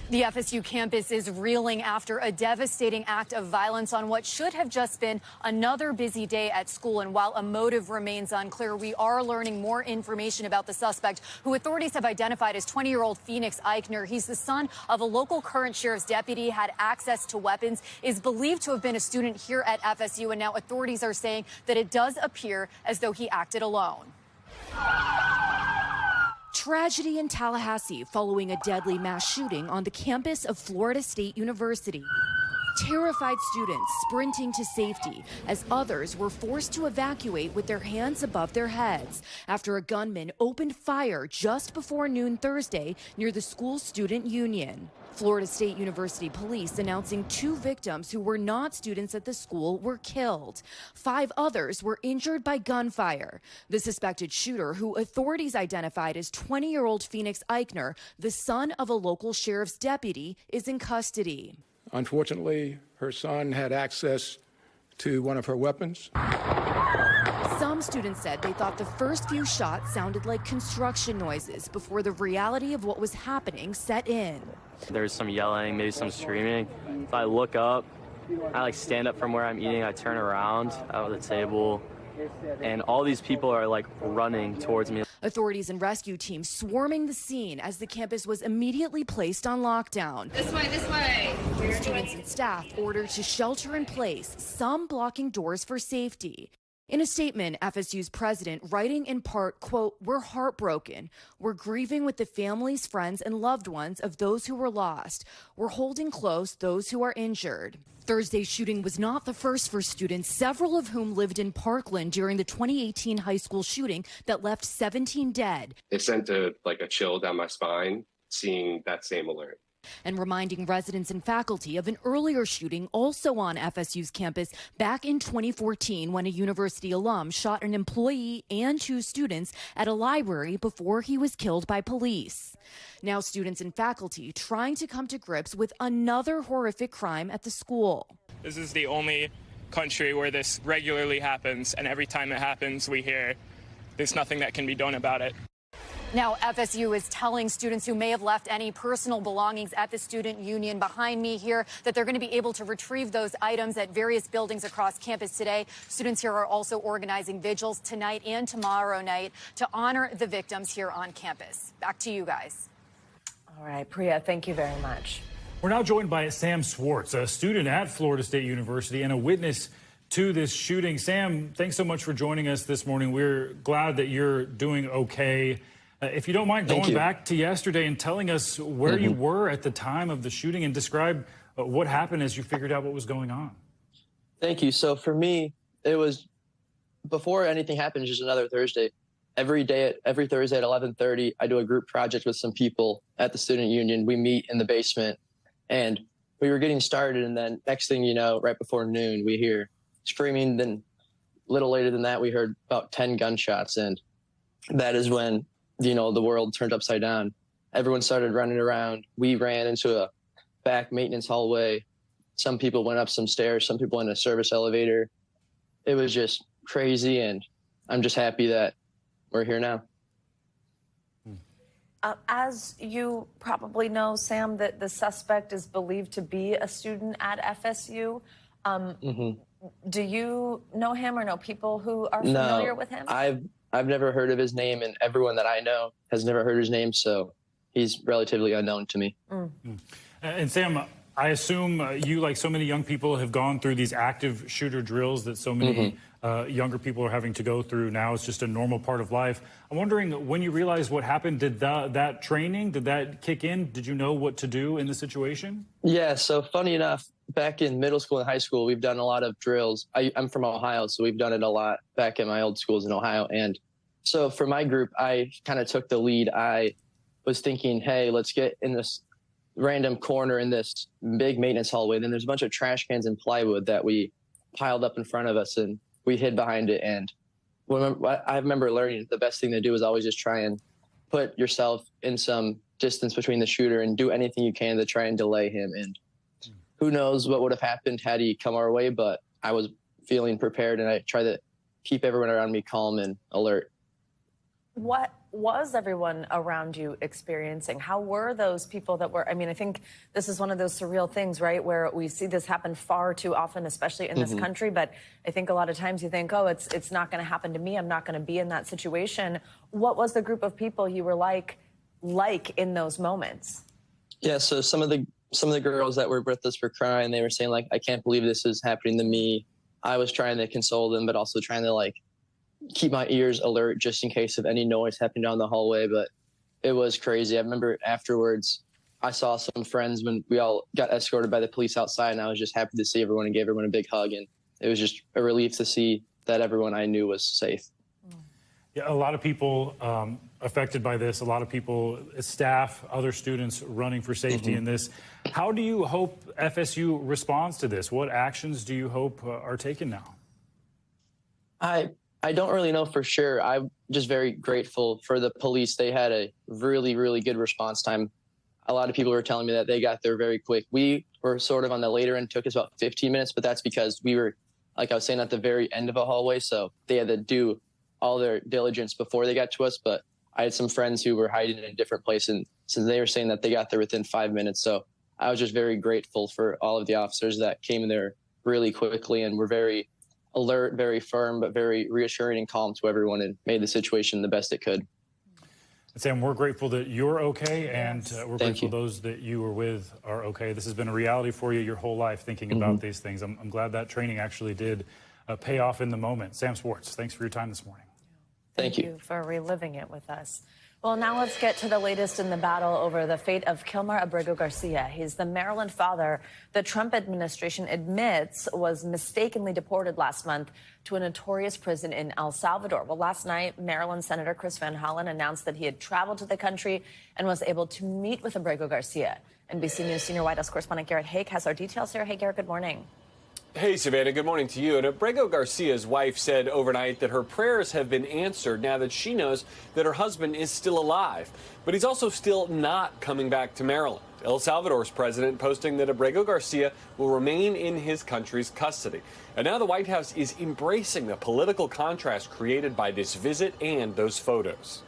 [SPEAKER 7] The FSU campus is reeling after a devastating act of violence on what should have just been another busy day at school. And while a motive remains unclear, we are learning more information about the suspect, who authorities have identified as 20-year-old Phoenix Eichner. He's the son of a local current sheriff's deputy, had access to weapons, is believed to have been a student here at FSU. And now authorities are saying that it does appear as though he acted alone.
[SPEAKER 8] Tragedy in Tallahassee following a deadly mass shooting on the campus of Florida State University. Terrified students sprinting to safety as others were forced to evacuate with their hands above their heads after a gunman opened fire just before noon Thursday near the school student union. Florida State University police announcing 2 victims who were not students at the school were killed. 5 others were injured by gunfire. The suspected shooter, who authorities identified as 20-year-old Phoenix Eichner, the son of a local sheriff's deputy, is in custody.
[SPEAKER 20] Unfortunately, her son had access to one of her weapons.
[SPEAKER 8] Some students said they thought the first few shots sounded like construction noises before the reality of what was happening set in.
[SPEAKER 21] There's some yelling, maybe some screaming. If I look up, I stand up from where I'm eating, I turn around out of the table, and all these people are running towards me.
[SPEAKER 8] Authorities and rescue teams swarming the scene as the campus was immediately placed on lockdown.
[SPEAKER 3] This way, this way.
[SPEAKER 8] Students and staff ordered to shelter in place, some blocking doors for safety. In a statement, FSU's president writing in part, quote, "We're heartbroken. We're grieving with the families, friends, and loved ones of those who were lost. We're holding close those who are injured." Thursday's shooting was not the first for students, several of whom lived in Parkland during the 2018 high school shooting that left 17 dead.
[SPEAKER 9] It sent a chill down my spine seeing that same alert.
[SPEAKER 8] And reminding residents and faculty of an earlier shooting also on FSU's campus back in 2014 when a university alum shot an employee and 2 students at a library before he was killed by police. Now students and faculty trying to come to grips with another horrific crime at the school.
[SPEAKER 22] This is the only country where this regularly happens, and every time it happens, we hear there's nothing that can be done about it.
[SPEAKER 7] Now, FSU is telling students who may have left any personal belongings at the student union behind me here that they're going to be able to retrieve those items at various buildings across campus today. Students here are also organizing vigils tonight and tomorrow night to honor the victims here on campus. Back to you guys.
[SPEAKER 1] All right, Priya, thank you very much.
[SPEAKER 5] We're now joined by Sam Swartz, a student at Florida State University and a witness to this shooting. Sam, thanks so much for joining us this morning. We're glad that you're doing okay. If you don't mind going back to yesterday and telling us where you were at the time of the shooting and describe what happened as you figured out what was going on.
[SPEAKER 23] Thank you. So for me, it was before anything happened, just another Thursday. Every Thursday at 11:30, I do a group project with some people at the student union. We meet in the basement and we were getting started. And then next thing you know, right before noon, we hear screaming. Then a little later than that, we heard about 10 gunshots. And that is when the world turned upside down. Everyone started running around. We ran into a back maintenance hallway. Some people went up some stairs. Some people in a service elevator. It was just crazy. And I'm just happy that we're here now.
[SPEAKER 1] As you probably know, Sam, that the suspect is believed to be a student at FSU. Do you know him or know people who are familiar with him?
[SPEAKER 23] I've never heard of his name, and everyone that I know has never heard his name, so he's relatively unknown to me.
[SPEAKER 5] And Sam, I assume you, like so many young people, have gone through these active shooter drills that so many younger people are having to go through now. It's just a normal part of life. I'm wondering, when you realized what happened, did that training, did that kick in? Did you know what to do in the situation?
[SPEAKER 23] Yeah, so funny enough, back in middle school and high school, we've done a lot of drills. I'm from Ohio, so we've done it a lot back in my old schools in Ohio. And so for my group, I kind of took the lead. I was thinking, hey, let's get in this random corner in this big maintenance hallway. Then there's a bunch of trash cans and plywood that we piled up in front of us, and we hid behind it. And I remember learning the best thing to do is always just try and put yourself in some distance between the shooter and do anything you can to try and delay him. And who knows what would have happened had he come our way, but I was feeling prepared, and I tried to keep everyone around me calm and alert.
[SPEAKER 1] What was everyone around you experiencing? How were those people that were, I mean, I think this is one of those surreal things, right, where we see this happen far too often, especially in this country. But I think a lot of times you think, oh, it's not going to happen to me. I'm not going to be in that situation. What was the group of people you were like in those moments?
[SPEAKER 23] Yeah, so some of the girls that were with us were crying. They were saying, like, I can't believe this is happening to me. I was trying to console them, but also trying to, like, keep my ears alert just in case of any noise happening down the hallway. But it was crazy. I remember afterwards, I saw some friends when we all got escorted by the police outside, and I was just happy to see everyone and gave everyone a big hug. And it was just a relief to see that everyone I knew was safe.
[SPEAKER 5] Yeah, a lot of people affected by this, a lot of people, staff, other students running for safety in this. How do you hope FSU responds to this? What actions do you hope are taken now?
[SPEAKER 23] I don't really know for sure. I'm just very grateful for the police. They had a really, really good response time. A lot of people were telling me that they got there very quick. We were sort of on the later end, took us about 15 minutes, but that's because we were, like I was saying, at the very end of a hallway. So they had to do all their diligence before they got to us. But I had some friends who were hiding in a different place, and since they were saying that they got there within 5 minutes. So I was just very grateful for all of the officers that came in there really quickly and were very alert, very firm, but very reassuring and calm to everyone, and made the situation the best it could.
[SPEAKER 5] Sam, we're grateful that you're okay, and we're grateful those that you were with are okay. This has been a reality for you your whole life, thinking about these things. I'm glad that training actually did pay off in the moment. Sam Swartz, thanks for your time this morning.
[SPEAKER 1] Thank you for reliving it with us. Well, now let's get to the latest in the battle over the fate of Kilmar Abrego Garcia. He's the Maryland father the Trump administration admits was mistakenly deported last month to a notorious prison in El Salvador. Well, last night, Maryland Senator Chris Van Hollen announced that he had traveled to the country and was able to meet with Abrego Garcia. NBC News senior White House correspondent Garrett Haake has our details here. Hey, Garrett, good morning.
[SPEAKER 3] Hey, Savannah, good morning to you. And Abrego Garcia's wife said overnight that her prayers have been answered now that she knows that her husband is still alive. But he's also still not coming back to Maryland. El Salvador's president posting that Abrego Garcia will remain in his country's custody. And now the White House is embracing the political contrast created by this visit and those photos.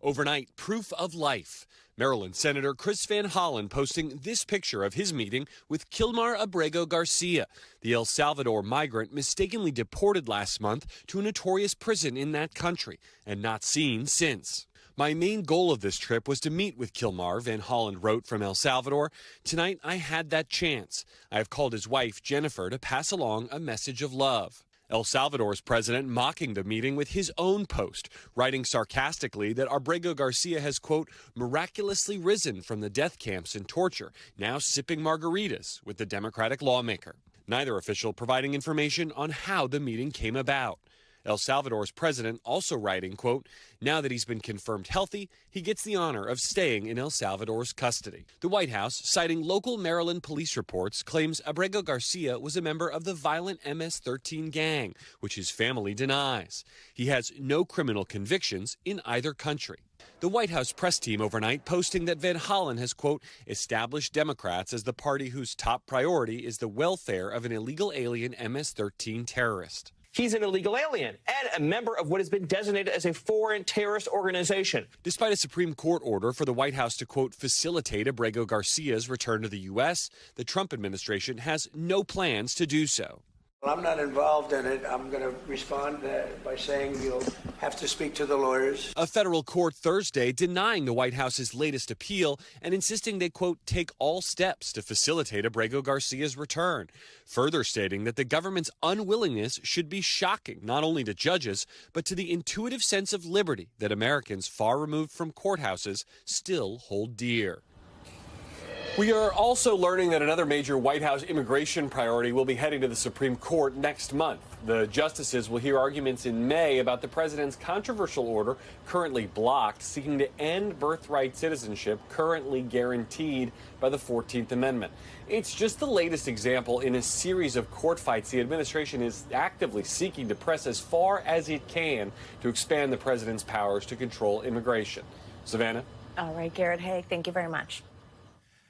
[SPEAKER 11] Overnight, proof of life. Maryland Senator Chris Van Hollen posting this picture of his meeting with Kilmar Abrego Garcia, the El Salvador migrant mistakenly deported last month to a notorious prison in that country and not seen since. My main goal of this trip was to meet with Kilmar, Van Hollen wrote from El Salvador. Tonight, I had that chance. I have called his wife, Jennifer, to pass along a message of love. El Salvador's president mocking the meeting with his own post, writing sarcastically that Abrego Garcia has, quote, miraculously risen from the death camps and torture, now sipping margaritas with the Democratic lawmaker. Neither official providing information on how the meeting came about. El Salvador's president also writing, quote, now that he's been confirmed healthy, he gets the honor of staying in El Salvador's custody. The White House, citing local Maryland police reports, claims Abrego Garcia was a member of the violent MS-13 gang, which his family denies. He has no criminal convictions in either country. The White House press team overnight posting that Van Hollen has, quote, established Democrats as the party whose top priority is the welfare of an illegal alien MS-13 terrorist.
[SPEAKER 12] He's an illegal alien and a member of what has been designated as a foreign terrorist organization.
[SPEAKER 11] Despite a Supreme Court order for the White House to, quote, facilitate Abrego Garcia's return to the U.S., the Trump administration has no plans to do so.
[SPEAKER 24] Well, I'm not involved in it. I'm going to respond by saying you'll have to speak to the lawyers.
[SPEAKER 11] A federal court Thursday denying the White House's latest appeal and insisting they, quote, take all steps to facilitate Abrego Garcia's return, further stating that the government's unwillingness should be shocking not only to judges, but to the intuitive sense of liberty that Americans far removed from courthouses still hold dear.
[SPEAKER 3] We are also learning that another major White House immigration priority will be heading to the Supreme Court next month. The justices will hear arguments in May about the president's controversial order, currently blocked, seeking to end birthright citizenship currently guaranteed by the 14th Amendment. It's just the latest example in a series of court fights the administration is actively seeking to press as far as it can to expand the president's powers to control immigration. Savannah?
[SPEAKER 1] All right, Garrett Haake, thank you very much.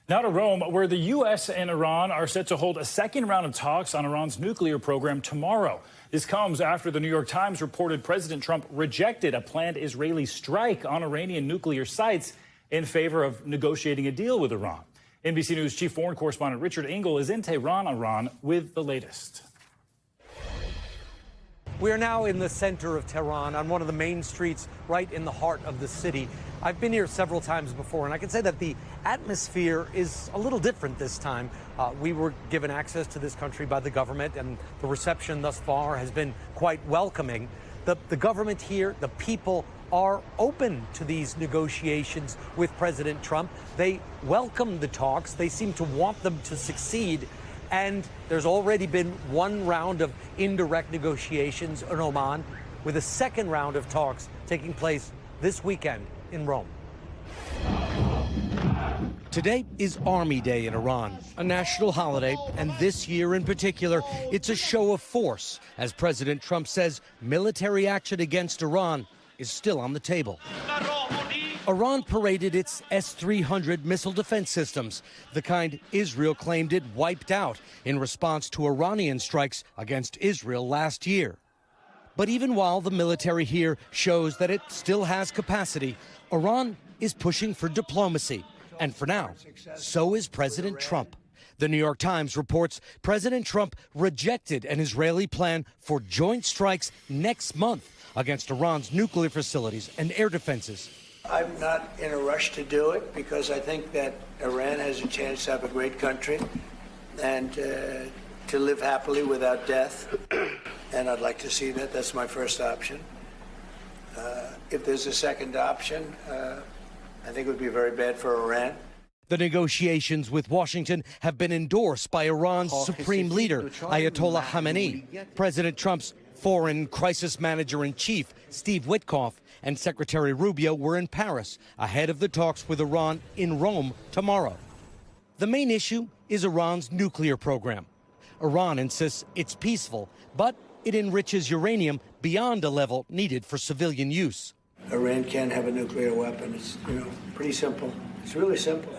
[SPEAKER 5] Now to Rome, where the U.S. and Iran are set to hold a second round of talks on Iran's nuclear program tomorrow. This comes after the New York Times reported President Trump rejected a planned Israeli strike on Iranian nuclear sites in favor of negotiating a deal with Iran. NBC News chief foreign correspondent Richard Engel is in Tehran, Iran, with the latest.
[SPEAKER 25] We are now in the center of Tehran on one of the main streets right in the heart of the city. I've been here several times before, and I can say that the atmosphere is a little different this time. We were given access to this country by the government, and the reception thus far has been quite welcoming. The government here, the people, are open to these negotiations with President Trump. They welcome the talks. They seem to want them to succeed. And there's already been one round of indirect negotiations in Oman, with a second round of talks taking place this weekend in Rome. Today is Army Day in Iran, a national holiday, and this year in particular, it's a show of force, as President Trump says military action against Iran is still on the table. Iran paraded its S-300 missile defense systems, the kind Israel claimed it wiped out in response to Iranian strikes against Israel last year. But even while the military here shows that it still has capacity, Iran is pushing for diplomacy. And for now, so is President Trump. The New York Times reports President Trump rejected an Israeli plan for joint strikes next month against Iran's nuclear facilities and air defenses.
[SPEAKER 24] I'm not in a rush to do it because I think that Iran has a chance to have a great country and to live happily without death. And I'd like to see that. That's my first option. If there's a second option, I think it would be very bad for Iran.
[SPEAKER 25] The negotiations with Washington have been endorsed by Iran's supreme leader, Ayatollah Khamenei. President Trump's foreign crisis manager-in-chief, Steve Witkoff, and Secretary Rubio were in Paris ahead of the talks with Iran in Rome tomorrow. The main issue is Iran's nuclear program. Iran insists it's peaceful, but it enriches uranium beyond a level needed for civilian use.
[SPEAKER 24] Iran can't have a nuclear weapon. It's, pretty simple. It's really simple.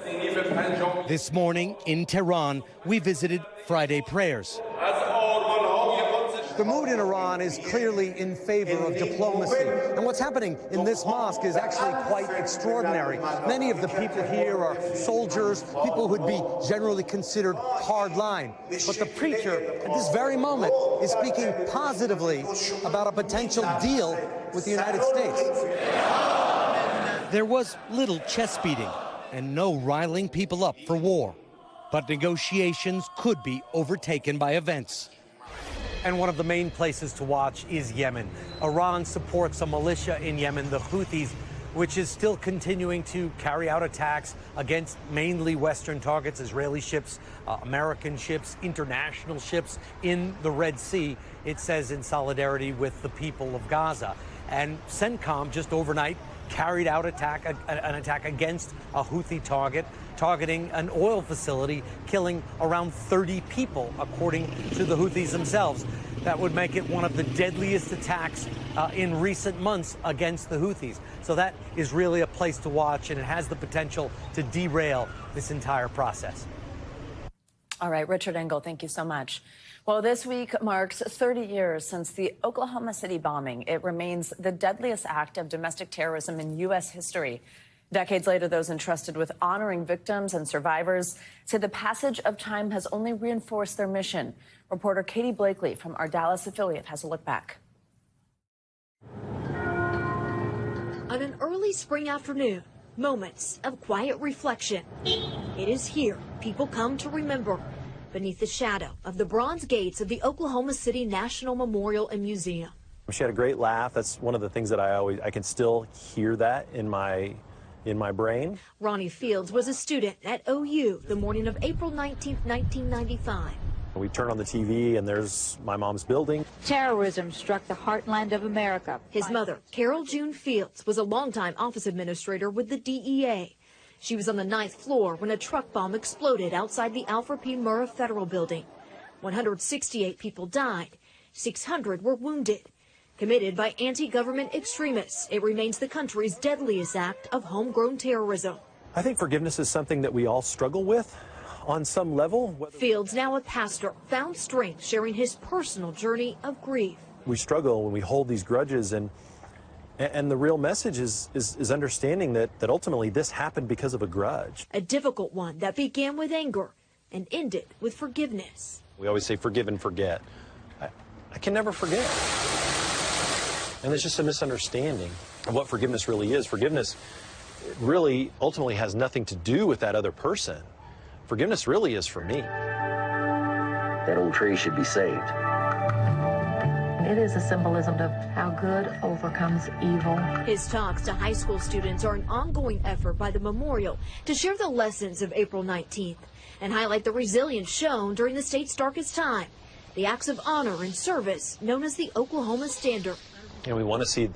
[SPEAKER 25] This morning in Tehran, we visited Friday prayers. The mood in Iran is clearly in favor of diplomacy. And what's happening in this mosque is actually quite extraordinary. Many of the people here are soldiers, people who'd be generally considered hardline. But the preacher, at this very moment, is speaking positively about a potential deal with the United States. There was little chest beating and no riling people up for war. But negotiations could be overtaken by events. And one of the main places to watch is Yemen. Iran supports a militia in Yemen, the Houthis, which is still continuing to carry out attacks against mainly Western targets, Israeli ships, American ships, international ships in the Red Sea, it says in solidarity with the people of Gaza. And CENTCOM just overnight carried out an attack against a Houthi target, targeting an oil facility, killing around 30 people, according to the Houthis themselves. That would make it one of the deadliest attacks in recent months against the Houthis. So that is really a place to watch, and it has the potential to derail this entire process.
[SPEAKER 1] All right, Richard Engel, thank you so much. Well, this week marks 30 years since the Oklahoma City bombing. It remains the deadliest act of domestic terrorism in U.S. history. Decades later, those entrusted with honoring victims and survivors say the passage of time has only reinforced their mission. Reporter Katie Blakely from our Dallas affiliate has a look back.
[SPEAKER 10] On an early spring afternoon, moments of quiet reflection. It is here people come to remember, beneath the shadow of the bronze gates of the Oklahoma City National Memorial and Museum.
[SPEAKER 13] She had a great laugh. That's one of the things that I can still hear that in my brain.
[SPEAKER 10] Ronnie Fields was a student at OU the morning of April 19, 1995.
[SPEAKER 13] We turn on the TV and there's my mom's building.
[SPEAKER 10] Terrorism struck the heartland of America. His mother, Carol June Fields, was a longtime office administrator with the DEA. She was on the 9th floor when a truck bomb exploded outside the Alfred P. Murrah Federal Building. 168 people died. 600 were wounded. Committed by anti-government extremists, it remains the country's deadliest act of homegrown terrorism.
[SPEAKER 13] I think forgiveness is something that we all struggle with on some level.
[SPEAKER 10] Fields, now a pastor, found strength sharing his personal journey of grief.
[SPEAKER 13] We struggle when we hold these grudges, and the real message is understanding that ultimately this happened because of a grudge.
[SPEAKER 10] A difficult one that began with anger and ended with forgiveness.
[SPEAKER 13] We always say forgive and forget. I can never forget. And it's just a misunderstanding of what forgiveness really is. Forgiveness really ultimately has nothing to do with that other person. Forgiveness really is for me.
[SPEAKER 15] That old tree should be saved.
[SPEAKER 16] It is a symbolism of how good overcomes evil.
[SPEAKER 10] His talks to high school students are an ongoing effort by the memorial to share the lessons of April 19th and highlight the resilience shown during the state's darkest time, the acts of honor and service known as the Oklahoma Standard.
[SPEAKER 13] And we want to see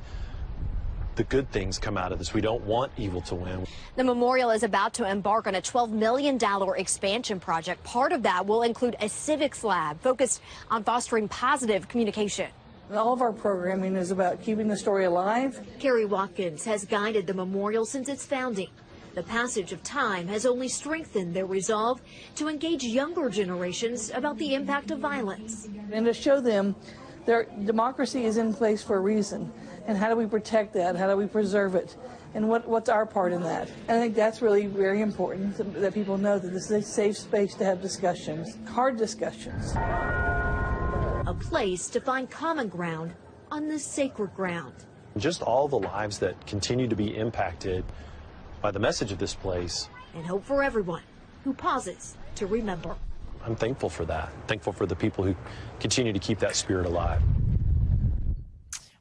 [SPEAKER 13] the good things come out of this. We don't want evil to win.
[SPEAKER 10] The memorial is about to embark on a $12 million expansion project. Part of that will include a civics lab focused on fostering positive communication.
[SPEAKER 18] All of our programming is about keeping the story alive.
[SPEAKER 10] Carrie Watkins has guided the memorial since its founding. The passage of time has only strengthened their resolve to engage younger generations about the impact of violence.
[SPEAKER 18] And to show them their democracy is in place for a reason. And how do we protect that? How do we preserve it? And what's our part in that? And I think that's really very important, that people know that this is a safe space to have discussions, hard discussions.
[SPEAKER 10] A place to find common ground on this sacred ground.
[SPEAKER 13] Just all the lives that continue to be impacted by the message of this place.
[SPEAKER 10] And hope for everyone who pauses to remember.
[SPEAKER 13] I'm thankful for that. Thankful for the people who continue to keep that spirit alive.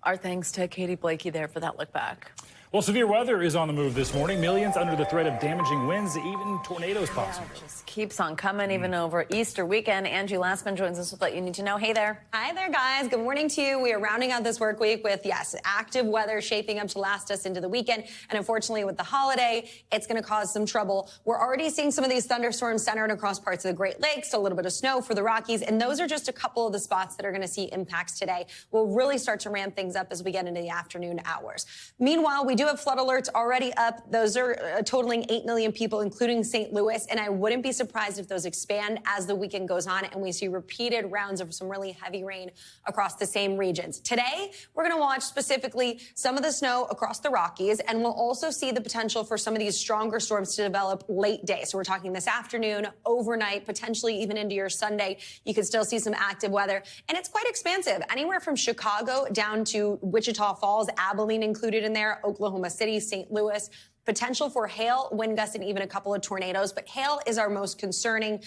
[SPEAKER 1] Our thanks to Katie Blakey there for that look back.
[SPEAKER 5] Well, severe weather is on the move this morning. Millions under the threat of damaging winds, even tornadoes possible.
[SPEAKER 1] Yeah, it just keeps on coming even over Easter weekend. Angie Lastman joins us with what you need to know. Hey there.
[SPEAKER 2] Hi there, guys. Good morning to you. We are rounding out this work week with, yes, active weather shaping up to last us into the weekend. And unfortunately, with the holiday, it's going to cause some trouble. We're already seeing some of these thunderstorms centered across parts of the Great Lakes, a little bit of snow for the Rockies. And those are just a couple of the spots that are going to see impacts today. We'll really start to ramp things up as we get into the afternoon hours. Meanwhile, we do have flood alerts already up. Those are totaling 8 million people, including St. Louis. And I wouldn't be surprised if those expand as the weekend goes on and we see repeated rounds of some really heavy rain across the same regions. Today, we're going to watch specifically some of the snow across the Rockies, and we'll also see the potential for some of these stronger storms to develop late day. So we're talking this afternoon, overnight, potentially even into your Sunday. You could still see some active weather, and it's quite expansive. Anywhere from Chicago down to Wichita Falls, Abilene included in there, Oklahoma City, St. Louis. Potential for hail, wind gusts, and even a couple of tornadoes. But hail is our most concerning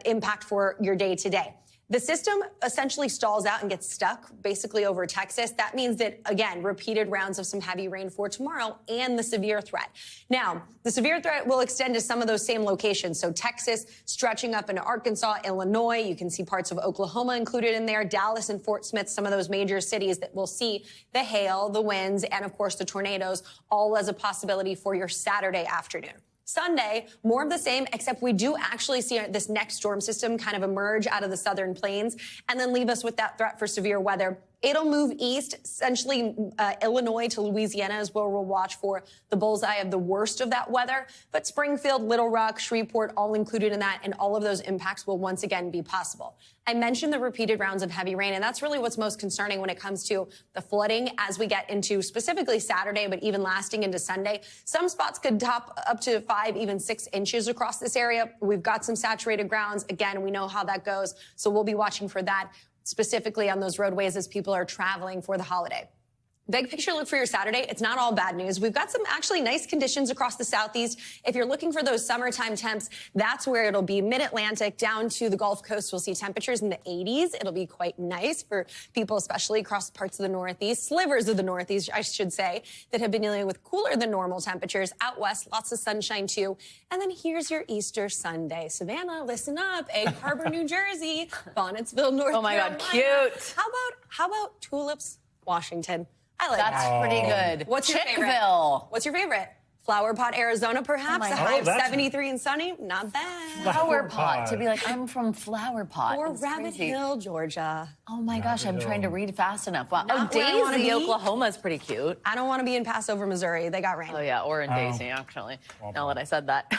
[SPEAKER 2] impact for your day today. The system essentially stalls out and gets stuck basically over Texas. That means that, again, repeated rounds of some heavy rain for tomorrow and the severe threat. Now, the severe threat will extend to some of those same locations. So Texas stretching up into Arkansas, Illinois. You can see parts of Oklahoma included in there, Dallas and Fort Smith, some of those major cities that will see the hail, the winds, and, of course, the tornadoes, all as a possibility for your Saturday afternoon. Sunday, more of the same, except we do actually see this next storm system kind of emerge out of the southern plains and then leave us with that threat for severe weather. It'll move east, essentially Illinois to Louisiana is where we'll watch for the bullseye of the worst of that weather. But Springfield, Little Rock, Shreveport, all included in that, and all of those impacts will once again be possible. I mentioned the repeated rounds of heavy rain, and that's really what's most concerning when it comes to the flooding as we get into specifically Saturday, but even lasting into Sunday. Some spots could top up to 5, even 6 inches across this area. We've got some saturated grounds. Again, we know how that goes, so we'll be watching for that specifically on those roadways as people are traveling for the holiday. Big picture look for your Saturday. It's not all bad news. We've got some actually nice conditions across the southeast. If you're looking for those summertime temps, that's where it'll be. Mid-Atlantic down to the Gulf Coast, we'll see temperatures in the 80s. It'll be quite nice for people, especially across parts of the Northeast, slivers of the Northeast, I should say, that have been dealing with cooler than normal temperatures. Out west, lots of sunshine too. And then here's your Easter Sunday. Savannah, listen up. Egg Harbor, New Jersey, Bonnetsville, North Carolina.
[SPEAKER 1] Oh my God, cute.
[SPEAKER 2] How about Tulips, Washington? I like
[SPEAKER 1] That's
[SPEAKER 2] that.
[SPEAKER 1] pretty good.
[SPEAKER 2] What's your favorite?
[SPEAKER 1] Chickville.
[SPEAKER 2] What's your favorite? Flower Pot, Arizona, perhaps? A high of 73 and sunny? Not bad.
[SPEAKER 1] Flower Pot. To be like, I'm from Flower Pot.
[SPEAKER 2] Or Rabbit Hill, Georgia.
[SPEAKER 1] Oh my gosh, I'm trying to read fast enough. Wow.
[SPEAKER 2] Not
[SPEAKER 1] Daisy.
[SPEAKER 2] where I wanna be.
[SPEAKER 1] Oklahoma is pretty cute.
[SPEAKER 2] I don't want to be in Passover, Missouri. They got rain.
[SPEAKER 1] Oh yeah, or in Daisy, actually. Now that I said that.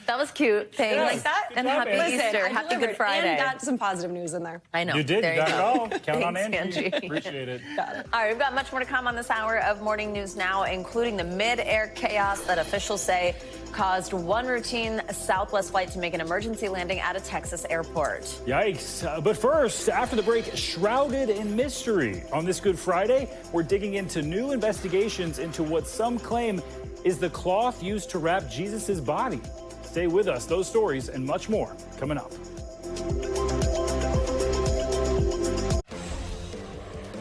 [SPEAKER 1] That was cute. Thanks.
[SPEAKER 2] You like that?
[SPEAKER 1] And happy Easter. Happy Good Friday.
[SPEAKER 2] And got some positive news in there.
[SPEAKER 1] I know.
[SPEAKER 5] You did.
[SPEAKER 1] There
[SPEAKER 5] You got
[SPEAKER 1] go.
[SPEAKER 5] it all. Count on
[SPEAKER 1] Thanks,
[SPEAKER 5] Angie. Appreciate it.
[SPEAKER 2] Got it.
[SPEAKER 1] All right, we've got much more to come on this hour of Morning News Now, including the mid-air chaos that officials say caused one routine Southwest flight to make an emergency landing at a Texas airport.
[SPEAKER 5] Yikes. But first, after the break, shrouded in mystery. On this Good Friday, we're digging into new investigations into what some claim is the cloth used to wrap Jesus' body. Stay with us. Those stories and much more coming up.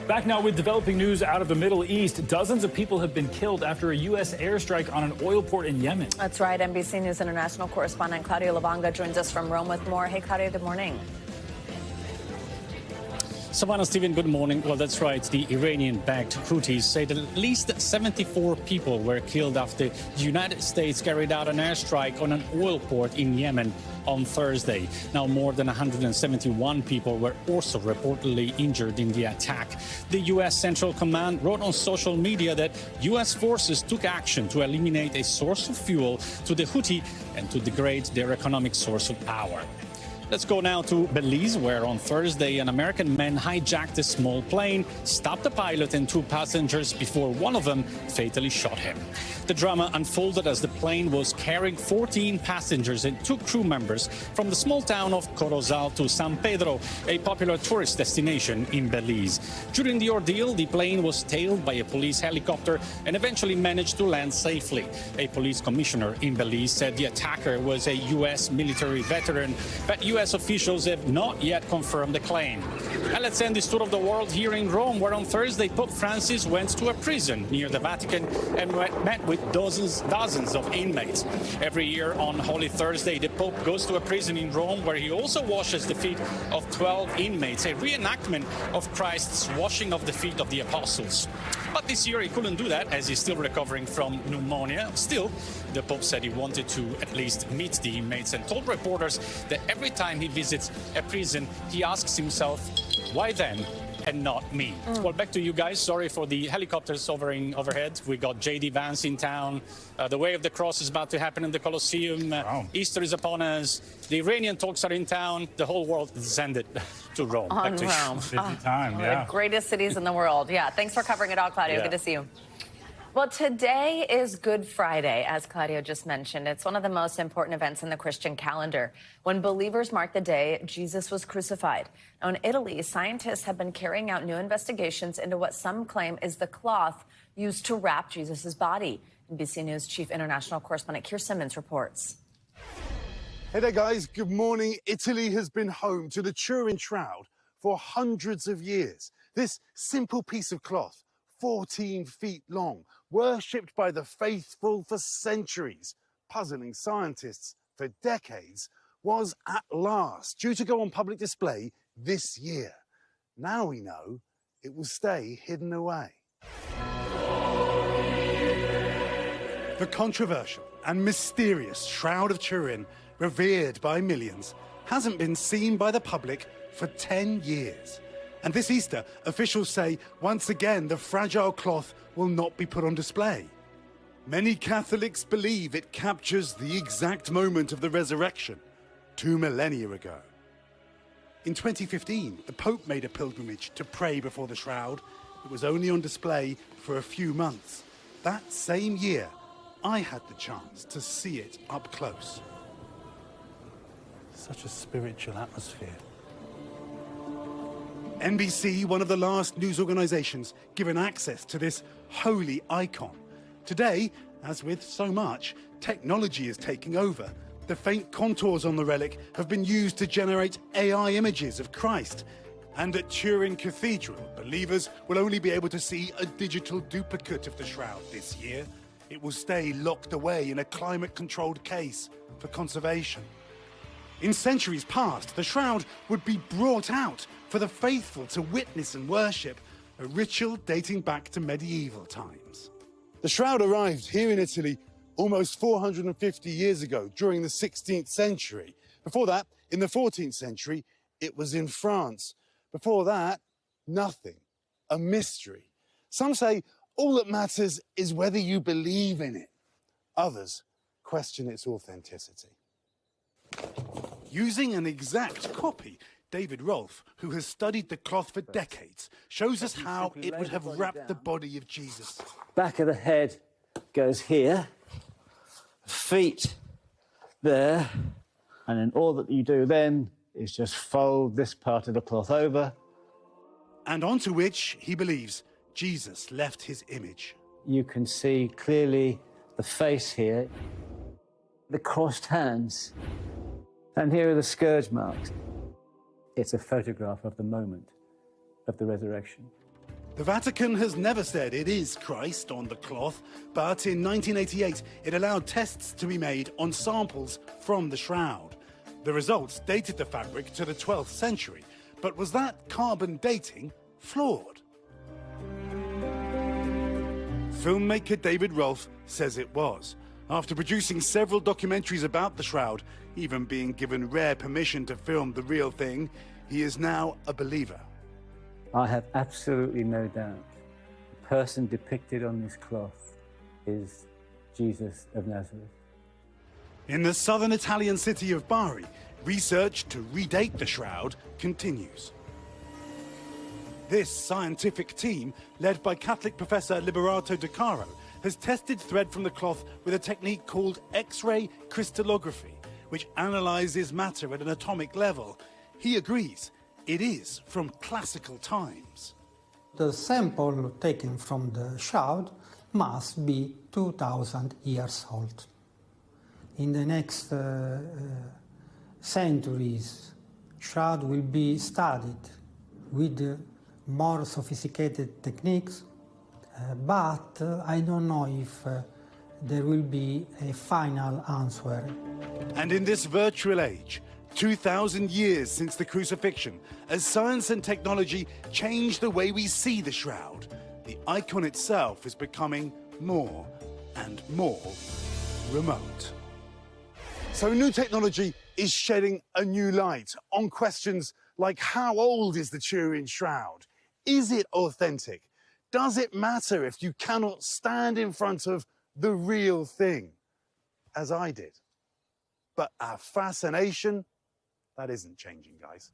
[SPEAKER 5] Back now with developing news out of the Middle East. Dozens of people have been killed after a U.S. airstrike on an oil port in Yemen.
[SPEAKER 1] That's right. NBC News International correspondent Claudia Lavanga joins us from Rome with more. Hey, Claudia, good morning.
[SPEAKER 6] Savannah, Stephen, good morning. Well, that's right. The Iranian-backed Houthis say that at least 74 people were killed after the United States carried out an airstrike on an oil port in Yemen on Thursday. Now, more than 171 people were also reportedly injured in the attack. The U.S. Central Command wrote on social media that U.S. forces took action to eliminate a source of fuel to the Houthi and to degrade their economic source of power. Let's go now to Belize, where on Thursday an American man hijacked a small plane, stopped the pilot and 2 passengers before one of them fatally shot him. The drama unfolded as the plane was carrying 14 passengers and 2 crew members from the small town of Corozal to San Pedro, a popular tourist destination in Belize. During the ordeal, the plane was tailed by a police helicopter and eventually managed to land safely. A police commissioner in Belize said the attacker was a U.S. military veteran, but U.S. officials have not yet confirmed the claim. And let's end this tour of the world here in Rome, where on Thursday Pope Francis went to a prison near the Vatican and met with dozens of inmates. Every year on Holy Thursday, the Pope goes to a prison in Rome where he also washes the feet of 12 inmates, a reenactment of Christ's washing of the feet of the apostles. But this year he couldn't do that as he's still recovering from pneumonia. Still, the Pope said he wanted to at least meet the inmates and told reporters that every time he visits a prison, he asks himself, why them and not me? Well, back to you guys. Sorry for the helicopters hovering overhead. We got J.D. Vance in town. The Way of the Cross is about to happen in the Colosseum.
[SPEAKER 5] Wow.
[SPEAKER 6] Easter is upon us. The Iranian talks are in town. The whole world descended to Rome.
[SPEAKER 1] On
[SPEAKER 6] Back to
[SPEAKER 1] Rome.
[SPEAKER 6] you.
[SPEAKER 5] Busy time,
[SPEAKER 1] One
[SPEAKER 5] yeah.
[SPEAKER 1] of the greatest cities in the world. Yeah, thanks for covering it all, Claudio.
[SPEAKER 5] Yeah.
[SPEAKER 1] Good to see you. Well, today is Good Friday, as Claudio just mentioned. It's one of the most important events in the Christian calendar, when believers mark the day Jesus was crucified. Now, in Italy, scientists have been carrying out new investigations into what some claim is the cloth used to wrap Jesus' body. NBC News Chief International Correspondent Keir Simmons reports.
[SPEAKER 4] Hey there, guys. Good morning. Italy has been home to the Turin Shroud for hundreds of years. This simple piece of cloth, 14 feet long, worshipped by the faithful for centuries, puzzling scientists for decades, was at last due to go on public display this year. Now we know it will stay hidden away. The controversial and mysterious Shroud of Turin, revered by millions, hasn't been seen by the public for 10 years. And this Easter, officials say once again the fragile cloth will not be put on display. Many Catholics believe it captures the exact moment of the resurrection 2 millennia ago. In 2015, the Pope made a pilgrimage to pray before the shroud. It was only on display for a few months. That same year, I had the chance to see it up close. Such a spiritual atmosphere. NBC, one of the last news organizations given access to this holy icon. Today, as with so much, technology is taking over. The faint contours on the relic have been used to generate AI images of Christ. And at Turin Cathedral, believers will only be able to see a digital duplicate of the shroud this year. It will stay locked away in a climate-controlled case for conservation. In centuries past, the shroud would be brought out for the faithful to witness and worship, a ritual dating back to medieval times. The shroud arrived here in Italy almost 450 years ago, during the 16th century. Before that, in the 14th century, it was in France. Before that, nothing. A mystery. Some say all that matters is whether you believe in it. Others question its authenticity. Using an exact copy, David Rolfe, who has studied the cloth for decades, shows us how it would have wrapped the body of Jesus.
[SPEAKER 14] Back of the head goes here, feet there, and then all that you do then is just fold this part of the cloth over.
[SPEAKER 4] And onto which, he believes, Jesus left his image.
[SPEAKER 14] You can see clearly the face here, the crossed hands, and here are the scourge marks. It's a photograph of the moment of the resurrection.
[SPEAKER 4] The Vatican has never said it is Christ on the cloth, but in 1988 it allowed tests to be made on samples from the shroud. The results dated the fabric to the 12th century, but was that carbon dating flawed? Filmmaker David Rolfe says it was. After producing several documentaries about the shroud, even being given rare permission to film the real thing, he is now a believer.
[SPEAKER 14] I have absolutely no doubt the person depicted on this cloth is Jesus of Nazareth.
[SPEAKER 4] In the southern Italian city of Bari, Research to redate the shroud continues. This scientific team, led by Catholic professor Liberato De Caro, has tested thread from the cloth with a technique called X-ray crystallography, which analyzes matter at an atomic level. He agrees it is from classical times.
[SPEAKER 9] The sample taken from the shroud must be 2,000 years old. In the next centuries, shroud will be studied with more sophisticated techniques, but I don't know if there will be a final answer.
[SPEAKER 4] And in this virtual age, 2,000 years since the crucifixion, as science and technology change the way we see the shroud, the icon itself is becoming more and more remote. So new technology is shedding a new light on questions like how old is the Turin shroud? Is it authentic? Does it matter if you cannot stand in front of the real thing, as I did? But our fascination, that isn't changing, guys.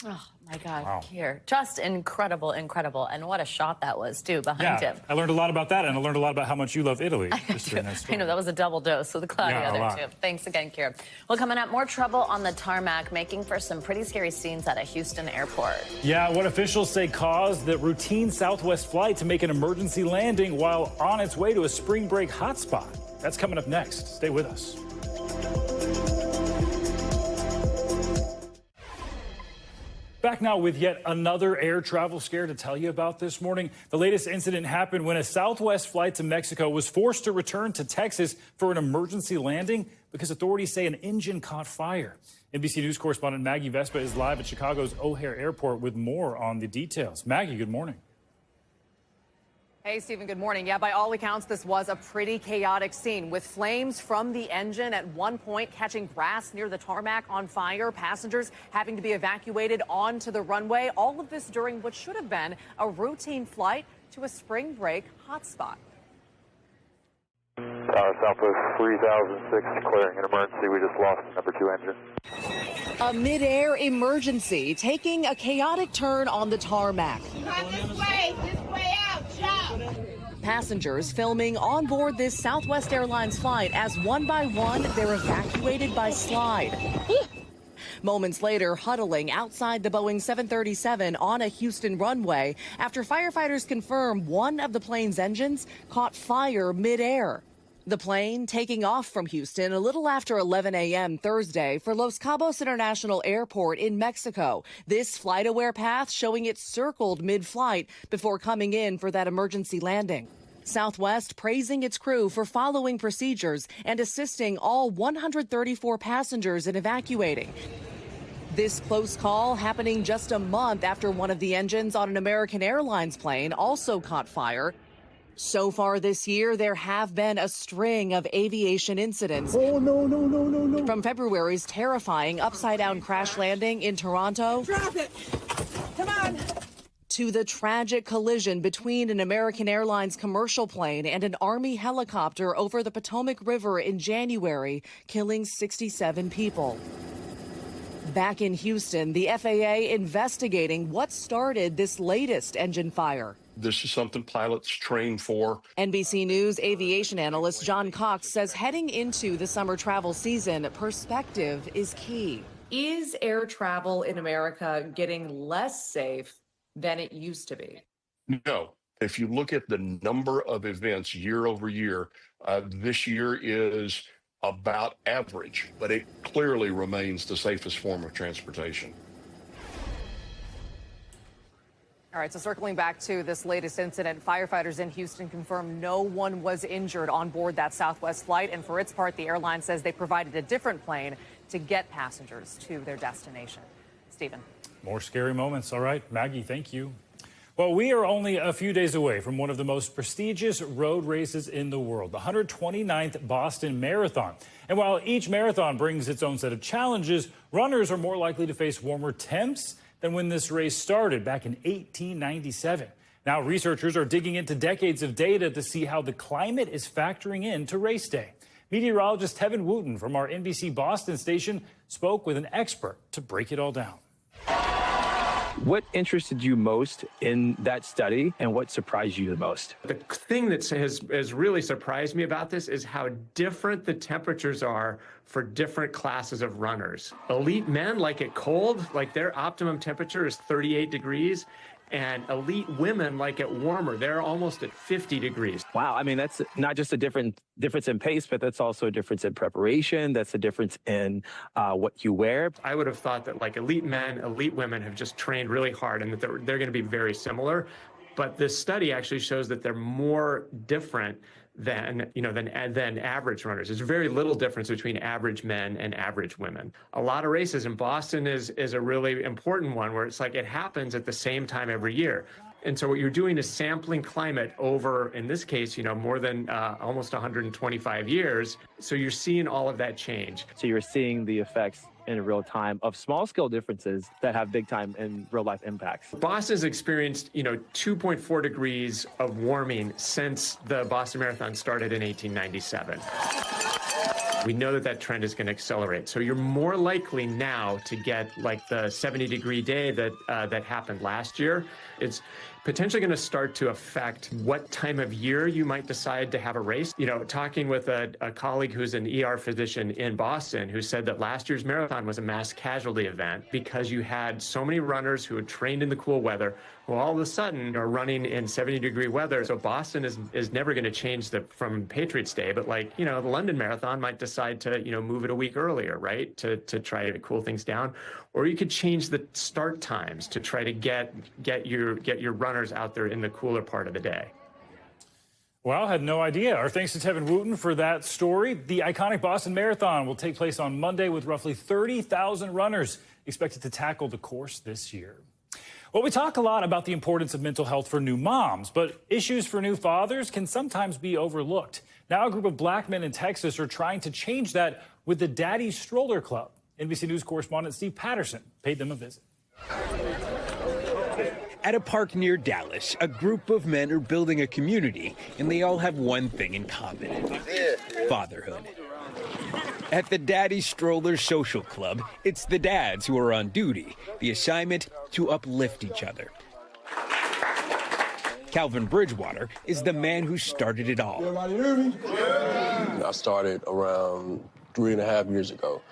[SPEAKER 1] Oh, my God,
[SPEAKER 5] Wow.
[SPEAKER 1] Keir. Just incredible, incredible. And what a shot that was, too, behind him.
[SPEAKER 5] I learned a lot about that, and I learned a lot about how much you love Italy. Just during that
[SPEAKER 1] I
[SPEAKER 5] story.
[SPEAKER 1] know, that was a double dose of the Claudia
[SPEAKER 5] Yeah, a
[SPEAKER 1] there,
[SPEAKER 5] lot.
[SPEAKER 1] too. Thanks again, Keir. Well, coming up, more trouble on the tarmac, making for some pretty scary scenes at a Houston airport.
[SPEAKER 5] Yeah, what officials say caused the routine Southwest flight to make an emergency landing while on its way to a spring break hotspot. That's coming up next. Stay with us. Back now with yet another air travel scare to tell you about this morning. The latest incident happened when a Southwest flight to Mexico was forced to return to Texas for an emergency landing because authorities say an engine caught fire. NBC News correspondent Maggie Vespa is live at Chicago's O'Hare Airport with more on the details. Maggie, good morning.
[SPEAKER 17] Hey, Stephen, good morning. Yeah, by all accounts, this was a pretty chaotic scene with flames from the engine at one point catching grass near the tarmac on fire, passengers having to be evacuated onto the runway. All of this during what should have been a routine flight to a spring break hotspot.
[SPEAKER 19] Southwest 3006 declaring an emergency. We just lost number 2 engine.
[SPEAKER 17] A mid-air emergency taking a chaotic turn on the tarmac.
[SPEAKER 20] This way out, jump!
[SPEAKER 17] Passengers filming on board this Southwest Airlines flight as one by one they're evacuated by slide. Moments later, huddling outside the Boeing 737 on a Houston runway after firefighters confirm one of the plane's engines caught fire mid-air. The plane taking off from Houston a little after 11 a.m. Thursday for Los Cabos International Airport in Mexico. This flight-aware path showing it circled mid-flight before coming in for that emergency landing. Southwest praising its crew for following procedures and assisting all 134 passengers in evacuating. This close call happening just a month after one of the engines on an American Airlines plane also caught fire. So far this year, there have been a string of aviation incidents.
[SPEAKER 20] Oh, no.
[SPEAKER 17] From February's terrifying upside-down crash landing in Toronto.
[SPEAKER 20] Drop it! Come on!
[SPEAKER 17] To the tragic collision between an American Airlines commercial plane and an Army helicopter over the Potomac River in January, killing 67 people. Back in Houston, the FAA investigating what started this latest engine fire.
[SPEAKER 21] This is something pilots train for.
[SPEAKER 17] NBC News aviation analyst John Cox says heading into the summer travel season, perspective is key. Is air travel in America getting less safe than it used to be?
[SPEAKER 21] No. If you look at the number of events year over year, this year is about average, but it clearly remains the safest form of transportation.
[SPEAKER 17] All right, so circling back to this latest incident, firefighters in Houston confirm no one was injured on board that Southwest flight. And for its part, the airline says they provided a different plane to get passengers to their destination. Stephen.
[SPEAKER 5] More scary moments. All right, Maggie, thank you. Well, we are only a few days away from one of the most prestigious road races in the world, the 129th Boston Marathon. And while each marathon brings its own set of challenges, runners are more likely to face warmer temps than when this race started back in 1897. Now, researchers are digging into decades of data to see how the climate is factoring into race day. Meteorologist Tevin Wooten from our NBC Boston station spoke with an expert to break it all down.
[SPEAKER 7] What interested you most in that study, and what surprised you the most?
[SPEAKER 8] The thing that has really surprised me about this is how different the temperatures are for different classes of runners. Elite men like it cold, like their optimum temperature is 38 degrees. And elite women like it warmer. They're almost at 50 degrees.
[SPEAKER 7] Wow. I mean, that's not just a difference in pace, but that's also a difference in preparation. That's a difference in what you wear.
[SPEAKER 8] I would have thought that like elite men, elite women have just trained really hard and that they're going to be very similar. But this study actually shows that they're more different than average runners. There's very little difference between average men and average women. A lot of races in Boston is a really important one where it's like it happens at the same time every year. And so what you're doing is sampling climate over, in this case, more than almost 125 years. So you're seeing all of that change.
[SPEAKER 7] So you're seeing the effects in real time of small scale differences that have big time and real life impacts.
[SPEAKER 8] Boston's experienced, 2.4 degrees of warming since the Boston Marathon started in 1897. We know that trend is going to accelerate. So you're more likely now to get like the 70-degree day that happened last year. It's potentially going to start to affect what time of year you might decide to have a race. Talking with a colleague who's an ER physician in Boston who said that last year's marathon was a mass casualty event because you had so many runners who had trained in the cool weather who all of a sudden are running in 70-degree weather. So Boston is never going to change from Patriots Day, but the London Marathon might decide to, move it a week earlier, right? To try to cool things down. Or you could change the start times to try to get your runners out there in the cooler part of the day.
[SPEAKER 5] Well, I had no idea. Our thanks to Tevin Wooten for that story. The iconic Boston Marathon will take place on Monday with roughly 30,000 runners expected to tackle the course this year. Well, we talk a lot about the importance of mental health for new moms, but issues for new fathers can sometimes be overlooked. Now, a group of black men in Texas are trying to change that with the Daddy Stroller Club. NBC News correspondent Steve Patterson paid them a visit.
[SPEAKER 12] At a park near Dallas, a group of men are building a community, and they all have one thing in common: fatherhood. At the Daddy Stroller Social Club, it's the dads who are on duty, the assignment to uplift each other. Calvin Bridgewater is the man who started it all.
[SPEAKER 22] I started around 3.5 years ago.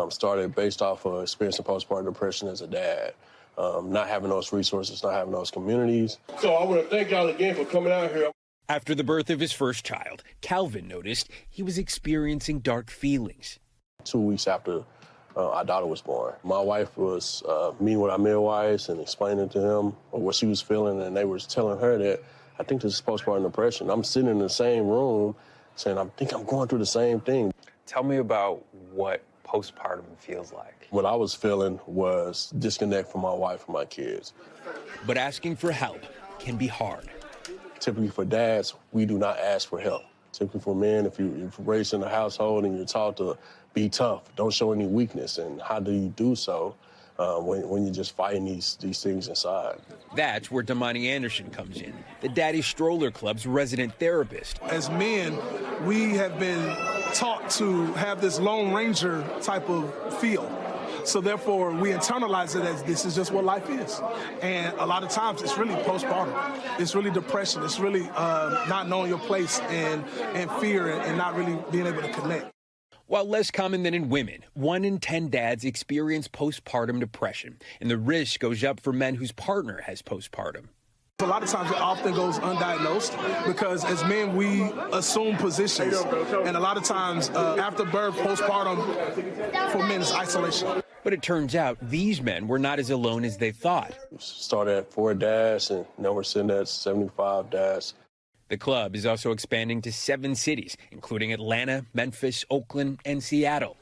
[SPEAKER 22] Started based off of experiencing postpartum depression as a dad. Not having those resources, not having those communities. So I want to thank y'all again for coming out here.
[SPEAKER 12] After the birth of his first child, Calvin noticed he was experiencing dark feelings.
[SPEAKER 22] 2 weeks after our daughter was born, my wife was meeting with our midwives and explaining to him what she was feeling, and they were telling her that I think this is postpartum depression. I'm sitting in the same room saying, I think I'm going through the same thing.
[SPEAKER 23] Tell me about what postpartum feels like.
[SPEAKER 22] What I was feeling was disconnect from my wife and my kids.
[SPEAKER 12] But asking for help can be hard.
[SPEAKER 22] Typically for dads, we do not ask for help. Typically for men, if you're raised in a household and you're taught to be tough, don't show any weakness, and how do you do so when you're just fighting these things inside?
[SPEAKER 12] That's where Damani Anderson comes in, the Daddy Stroller Club's resident therapist.
[SPEAKER 26] As men, we have been taught to have this Lone Ranger type of feel. So therefore, we internalize it as this is just what life is. And a lot of times, it's really postpartum. It's really depression. It's really not knowing your place and fear and not really being able to connect.
[SPEAKER 12] While less common than in women, 1 in 10 dads experience postpartum depression, and the risk goes up for men whose partner has postpartum.
[SPEAKER 26] A lot of times it often goes undiagnosed because as men, we assume positions. And a lot of times after birth, postpartum for men is isolation.
[SPEAKER 12] But it turns out these men were not as alone as they thought.
[SPEAKER 22] Started at 4 dads, and now we're sitting at 75 dads.
[SPEAKER 12] The club is also expanding to 7 cities, including Atlanta, Memphis, Oakland, and Seattle.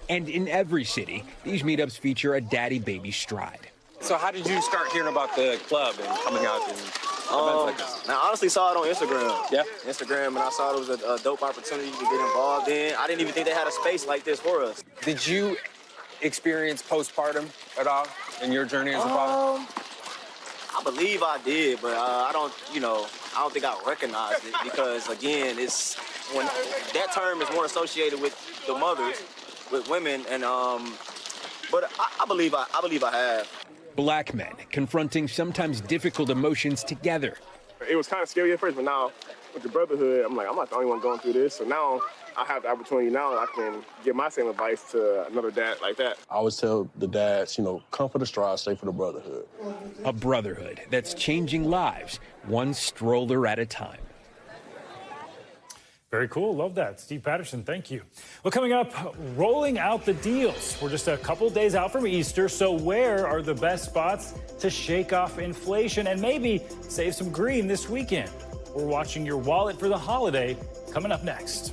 [SPEAKER 12] And in every city, these meetups feature a daddy-baby stride.
[SPEAKER 23] So how did you start hearing about the club and coming out and events like this?
[SPEAKER 27] I honestly saw it on Instagram.
[SPEAKER 23] Yeah?
[SPEAKER 27] Instagram, and I saw it was a dope opportunity to get involved in. I didn't even think they had a space like this for us.
[SPEAKER 23] Did you experience postpartum at all in your journey as a father?
[SPEAKER 27] I believe I did, but I don't think I recognized it because, again, it's when that term is more associated with the mothers with women, and but I believe I have.
[SPEAKER 12] Black men confronting sometimes difficult emotions together.
[SPEAKER 3] It was kind of scary at first, but now with the brotherhood, I'm like, I'm not the only one going through this. So now I have the opportunity now I can give my same advice to another dad like that.
[SPEAKER 22] I always tell the dads, come for the stride, stay for the brotherhood.
[SPEAKER 12] A brotherhood that's changing lives, one stroller at a time.
[SPEAKER 5] Very cool. Love that. Steve Patterson, thank you. Well, coming up, rolling out the deals. We're just a couple days out from Easter, so where are the best spots to shake off inflation and maybe save some green this weekend? We're watching your wallet for the holiday coming up next.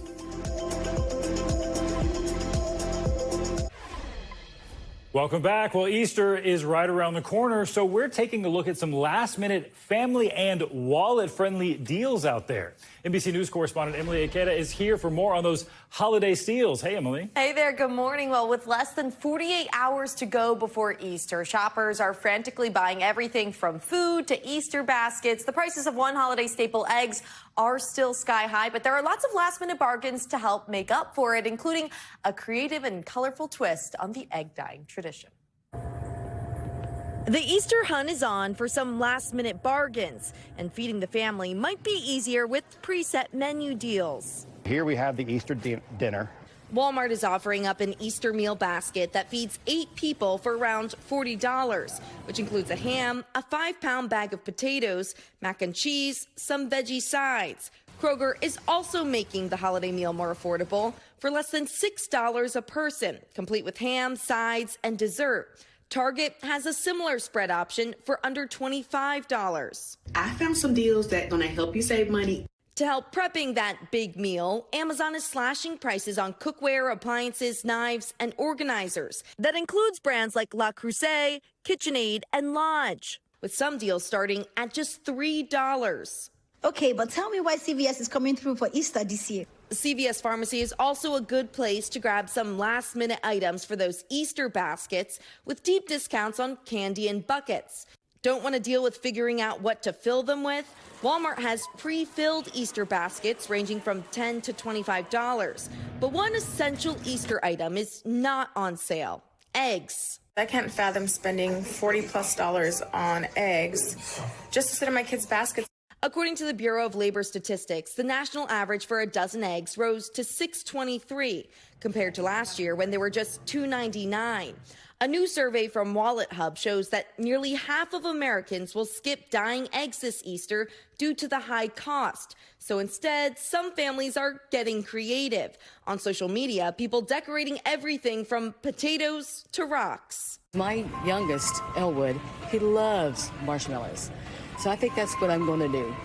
[SPEAKER 5] Welcome back. Well, Easter is right around the corner, so we're taking a look at some last-minute family and wallet-friendly deals out there. NBC News correspondent Emily Ikeda is here for more on those holiday steals. Hey, Emily.
[SPEAKER 11] Hey there. Good morning. Well, with less than 48 hours to go before Easter, shoppers are frantically buying everything from food to Easter baskets. The prices of one holiday staple, eggs, are still sky high, but there are lots of last-minute bargains to help make up for it, including a creative and colorful twist on the egg dyeing tradition. The Easter hunt is on for some last-minute bargains, and feeding the family might be easier with preset menu deals.
[SPEAKER 15] Here we have the Easter dinner.
[SPEAKER 11] Walmart is offering up an Easter meal basket that feeds 8 people for around $40, which includes a ham, a 5-pound bag of potatoes, mac and cheese, some veggie sides. Kroger is also making the holiday meal more affordable for less than $6 a person, complete with ham, sides, and dessert. Target has a similar spread option for under $25.
[SPEAKER 16] I found some deals that are going to help you save money.
[SPEAKER 11] To help prepping that big meal, Amazon is slashing prices on cookware, appliances, knives, and organizers. That includes brands like Le Creuset, KitchenAid, and Lodge, with some deals starting at just $3.
[SPEAKER 18] Okay, but tell me why CVS is coming through for Easter this year.
[SPEAKER 11] CVS Pharmacy is also a good place to grab some last-minute items for those Easter baskets with deep discounts on candy and buckets. Don't want to deal with figuring out what to fill them with? Walmart has pre-filled Easter baskets ranging from $10 to $25. But one essential Easter item is not on sale: eggs.
[SPEAKER 24] I can't fathom spending $40+ on eggs just to sit in my kids' baskets.
[SPEAKER 11] According to the Bureau of Labor Statistics, the national average for a dozen eggs rose to $6.23 compared to last year when they were just $2.99. A new survey from Wallet Hub shows that nearly half of Americans will skip dyeing eggs this Easter due to the high cost. So instead, some families are getting creative. On social media, people decorating everything from potatoes to rocks.
[SPEAKER 17] My youngest, Elwood, he loves marshmallows. So I think that's what I'm going to do.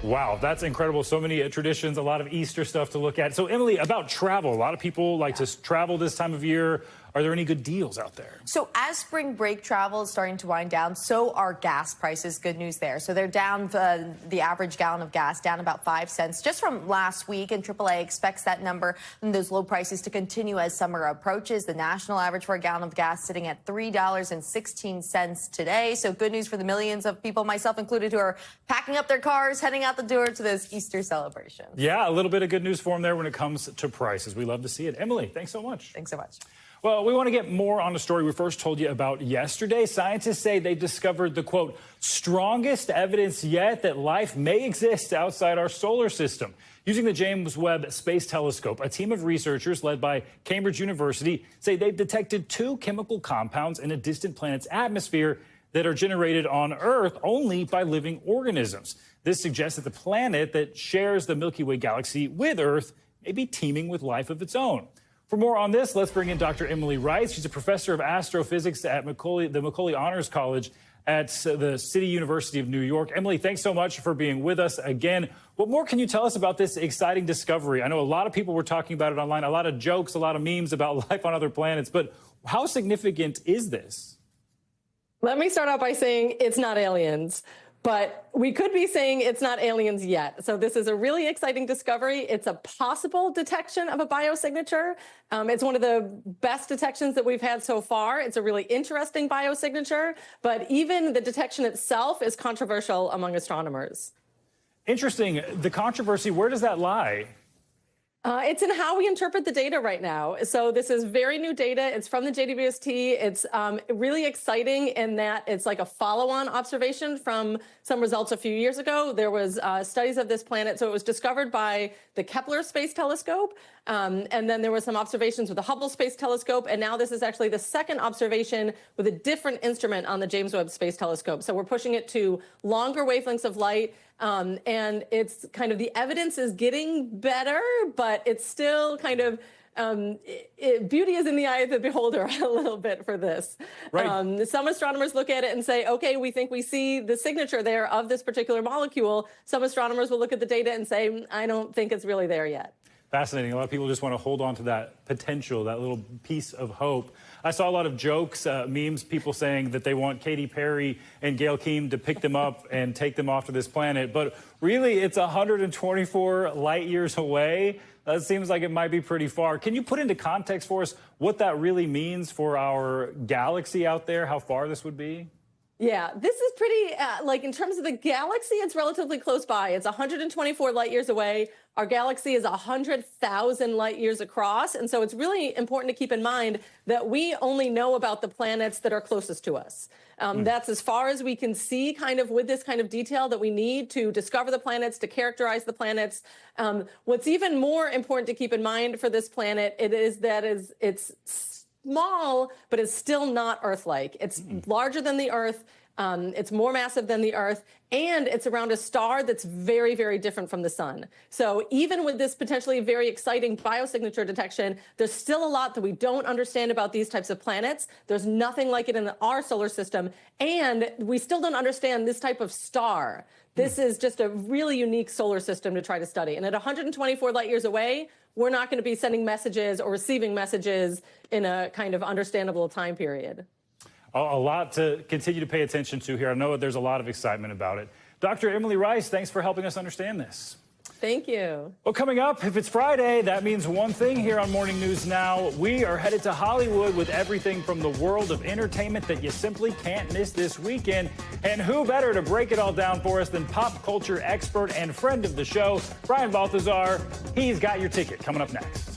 [SPEAKER 5] Wow, that's incredible. So many traditions, a lot of Easter stuff to look at. So, Emily, about travel, a lot of people like to travel this time of year. Are there any good deals out there?
[SPEAKER 11] So as spring break travel is starting to wind down, so are gas prices. Good news there. So they're down, the average gallon of gas down about 5 cents just from last week. And AAA expects that number and those low prices to continue as summer approaches. The national average for a gallon of gas sitting at $3.16 today. So good news for the millions of people, myself included, who are packing up their cars, heading out the door to those Easter celebrations.
[SPEAKER 5] Yeah, a little bit of good news for them there when it comes to prices. We love to see it. Emily, thanks so much.
[SPEAKER 11] Thanks so much.
[SPEAKER 5] Well, we want to get more on a story we first told you about yesterday. Scientists say they discovered the, quote, strongest evidence yet that life may exist outside our solar system. Using the James Webb Space Telescope, a team of researchers led by Cambridge University say they've detected 2 chemical compounds in a distant planet's atmosphere that are generated on Earth only by living organisms. This suggests that the planet that shares the Milky Way galaxy with Earth may be teeming with life of its own. For more on this, let's bring in Dr. Emily Rice. She's a professor of astrophysics at the Macaulay Honors College at the City University of New York. Emily, thanks so much for being with us again. What more can you tell us about this exciting discovery? I know a lot of people were talking about it online, a lot of jokes, a lot of memes about life on other planets, but how significant is this?
[SPEAKER 25] Let me start out by saying it's not aliens. But we could be saying it's not aliens yet. So this is a really exciting discovery. It's a possible detection of a biosignature. It's one of the best detections that we've had so far. It's a really interesting biosignature, but even the detection itself is controversial among astronomers.
[SPEAKER 5] Interesting. The controversy, where does that lie?
[SPEAKER 25] It's in how we interpret the data right now. So this is very new data. It's from the JWST. It's really exciting in that it's like a follow-on observation from some results a few years ago. There was studies of this planet. So it was discovered by the Kepler Space Telescope. And then there were some observations with the Hubble Space Telescope. And now this is actually the second observation with a different instrument on the James Webb Space Telescope. So we're pushing it to longer wavelengths of light. And it's kind of the evidence is getting better, but it's still kind of beauty is in the eye of the beholder a little bit for this.
[SPEAKER 5] Right.
[SPEAKER 25] Some astronomers look at it and say, okay, we think we see the signature there of this particular molecule. Some astronomers will look at the data and say, I don't think it's really there yet.
[SPEAKER 5] Fascinating. A lot of people just want to hold on to that potential, that little piece of hope. I saw a lot of jokes, memes, people saying that they want Katy Perry and Gail Keem to pick them up and take them off to this planet. But really, it's 124 light years away. That seems like it might be pretty far. Can you put into context for us what that really means for our galaxy out there, how far this would be?
[SPEAKER 25] Yeah, this is pretty, like in terms of the galaxy, it's relatively close by. It's 124 light years away. Our galaxy is 100,000 light years across. And so it's really important to keep in mind that we only know about the planets that are closest to us. That's as far as we can see kind of with this kind of detail that we need to discover the planets, to characterize the planets. What's even more important to keep in mind for this planet, it's small, but it's still not Earth-like. It's larger than the Earth. It's more massive than the Earth, and it's around a star that's very, very different from the sun. So even with this potentially very exciting biosignature detection, there's still a lot that we don't understand about these types of planets. There's nothing like it in our solar system, and we still don't understand this type of star. This is just a really unique solar system to try to study. And at 124 light years away, we're not going to be sending messages or receiving messages in a kind of understandable time period.
[SPEAKER 5] A lot to continue to pay attention to here. I know there's a lot of excitement about it. Dr. Emily Rice, thanks for helping us understand this.
[SPEAKER 25] Thank you.
[SPEAKER 5] Well, coming up, if it's Friday, that means one thing here on Morning News Now. We are headed to Hollywood with everything from the world of entertainment that you simply can't miss this weekend. And who better to break it all down for us than pop culture expert and friend of the show, Brian Balthazar. He's got your ticket coming up next.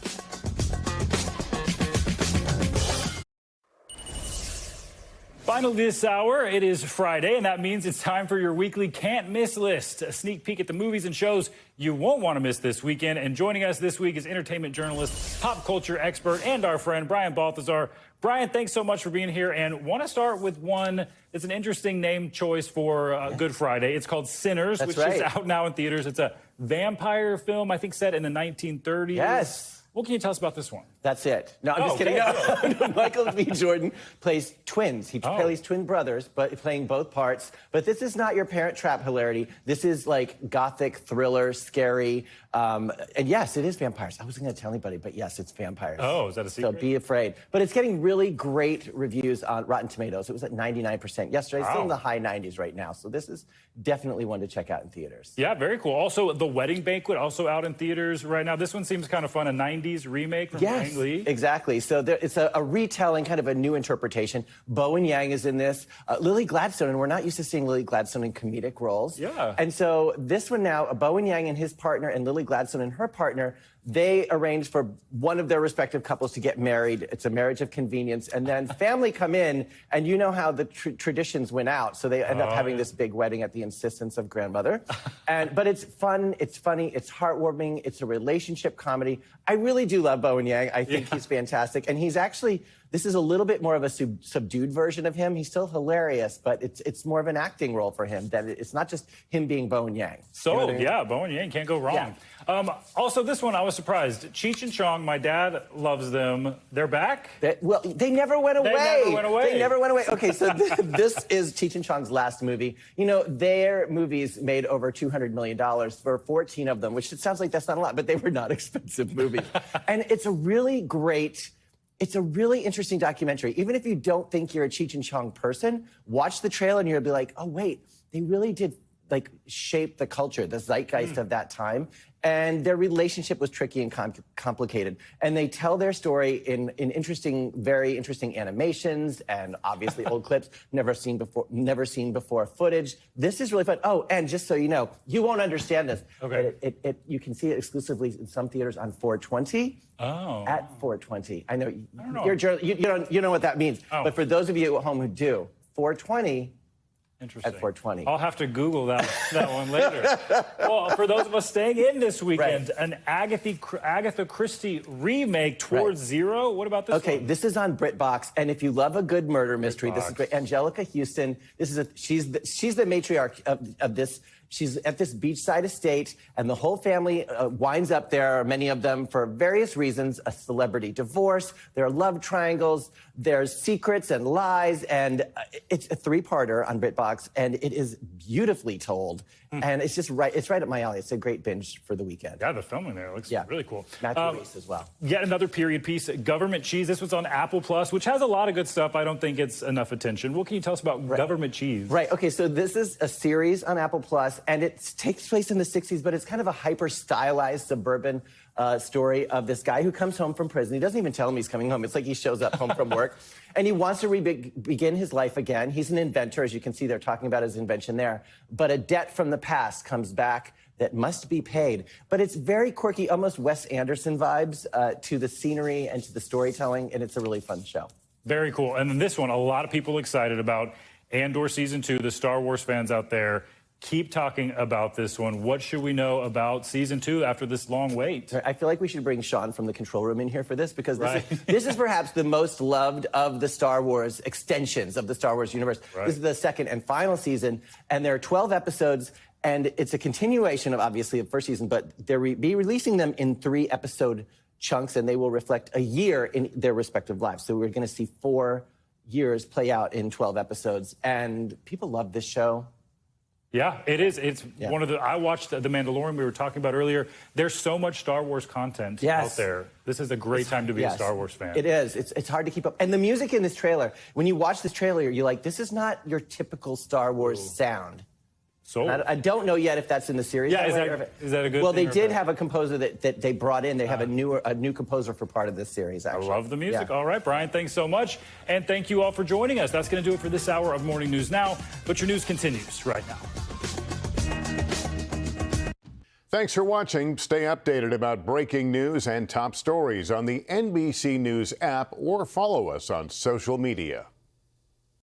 [SPEAKER 5] Finally this hour, it is Friday, and that means it's time for your weekly can't miss list. A sneak peek at the movies and shows you won't want to miss this weekend. And joining us this week is entertainment journalist, pop culture expert, and our friend Brian Balthazar. Brian, thanks so much for being here. And want to start with one that's an interesting name choice for Good Friday. It's called Sinners, which is out now in theaters. It's a vampire film, I think, set in the 1930s.
[SPEAKER 2] Yes.
[SPEAKER 5] What can you tell us about this one?
[SPEAKER 2] That's it. No, I'm just kidding. No. Michael B. Jordan plays twins. He plays twin brothers, but playing both parts. But this is not your Parent Trap hilarity. This is like gothic thriller, scary. And yes, it is vampires. I wasn't going to tell anybody, but yes, it's vampires.
[SPEAKER 5] Oh, is that a secret?
[SPEAKER 2] So be afraid. But it's getting really great reviews on Rotten Tomatoes. It was at 99% yesterday. It's still in the high 90s right now. So this is definitely one to check out in theaters.
[SPEAKER 5] Yeah, very cool. Also, The Wedding Banquet, also out in theaters right now. This one seems kind of fun, a 90s remake from Ang Lee.
[SPEAKER 2] Exactly. So it's a retelling, kind of a new interpretation. Bowen Yang is in this. Lily Gladstone, and we're not used to seeing Lily Gladstone in comedic roles.
[SPEAKER 5] Yeah.
[SPEAKER 2] And so this one now, Bowen Yang and his partner, and Lily Gladstone and her partner, they arranged for one of their respective couples to get married. It's a marriage of convenience. And then family come in, and you know how the traditions went out. So they end up having this big wedding at the insistence of grandmother. But it's fun, it's funny, it's heartwarming, it's a relationship comedy. I really do love Bowen Yang. I think he's fantastic. And he's actually, this is a little bit more of a subdued version of him. He's still hilarious, but it's more of an acting role for him. That it's not just him being Bowen Yang.
[SPEAKER 5] So,
[SPEAKER 2] you know what I mean?
[SPEAKER 5] yeah, Bowen Yang can't go wrong. Yeah. Also, this one, I was surprised. Cheech and Chong, my dad loves them. They're back?
[SPEAKER 2] They never went away.
[SPEAKER 5] They never went away.
[SPEAKER 2] They never went away. Okay, so this is Cheech and Chong's last movie. You know, their movies made over $200 million for 14 of them, which it sounds like that's not a lot, but they were not expensive movies. And it's a really great... It's a really interesting documentary. Even if you don't think you're a Cheech and Chong person, watch the trailer and you'll be like, oh, wait, they really did like shape the culture, the zeitgeist of that time. And their relationship was tricky and complicated. And they tell their story in interesting, very interesting animations and obviously old clips, never seen before footage. This is really fun. Oh, and just so you know, you won't understand this.
[SPEAKER 5] Okay.
[SPEAKER 2] You can see it exclusively in some theaters on 420.
[SPEAKER 5] Oh.
[SPEAKER 2] At 420. I know,
[SPEAKER 5] I don't know.
[SPEAKER 2] you know what that means.
[SPEAKER 5] Oh.
[SPEAKER 2] But for those of you at home who do, 420
[SPEAKER 5] Interesting.
[SPEAKER 2] at 420.
[SPEAKER 5] I'll have to Google that one later. Well, for those of us staying in this weekend, an Agatha Christie remake, Towards Zero. What about this one?
[SPEAKER 2] This is on BritBox, and if you love a good murder mystery, this is great. Angelica Houston, she's the matriarch of this. She's at this beachside estate, and the whole family winds up there, many of them for various reasons, a celebrity divorce, there are love triangles, there's secrets and lies, and it's a three-parter on BritBox, and it is beautifully told, and it's just it's right up my alley. It's a great binge for the weekend.
[SPEAKER 5] Yeah, the filming there looks really cool.
[SPEAKER 2] Matthew Reese as well.
[SPEAKER 5] Yet another period piece, Government Cheese. This was on Apple Plus, which has a lot of good stuff. I don't think it's enough attention. What can you tell us about Government Cheese?
[SPEAKER 2] Right, okay, so this is a series on Apple Plus, and it takes place in the 60s, but it's kind of a hyper-stylized suburban story of this guy who comes home from prison. He doesn't even tell him he's coming home. It's like he shows up home from work, and he wants to begin his life again. He's an inventor. As you can see, they're talking about his invention there. But a debt from the past comes back that must be paid. But it's very quirky, almost Wes Anderson vibes to the scenery and to the storytelling, and it's a really fun show.
[SPEAKER 5] Very cool. And then this one, a lot of people excited about Andor Season 2, the Star Wars fans out there. Keep talking about this one. What should we know about Season 2 after this long wait?
[SPEAKER 2] I feel like we should bring Sean from the control room in here for this, because this is perhaps the most loved of the Star Wars extensions of the Star Wars universe. This is the second and final season, and there are 12 episodes, and it's a continuation of, obviously, the first season, but they'll be releasing them in 3-episode chunks, and they will reflect a year in their respective lives. So we're going to see 4 years play out in 12 episodes, and people love this show.
[SPEAKER 5] Yeah, it is. It's one of the... I watched The Mandalorian we were talking about earlier. There's so much Star Wars content out there. This is a great time to be a Star Wars fan.
[SPEAKER 2] It is. It's hard to keep up. And the music in this trailer, when you watch this trailer, you're like, this is not your typical Star Wars sound.
[SPEAKER 5] So
[SPEAKER 2] I don't know yet if that's in the series.
[SPEAKER 5] Yeah, is that a good
[SPEAKER 2] Well,
[SPEAKER 5] thing?
[SPEAKER 2] they did have a composer that they brought in. They have a new composer for part of this series, actually.
[SPEAKER 5] I love the music. All right, Brian, thanks so much. And thank you all for joining us. That's going to do it for this hour of Morning News Now. But your news continues right now.
[SPEAKER 1] Thanks for watching. Stay updated about breaking news and top stories on the NBC News app, or follow us on social media.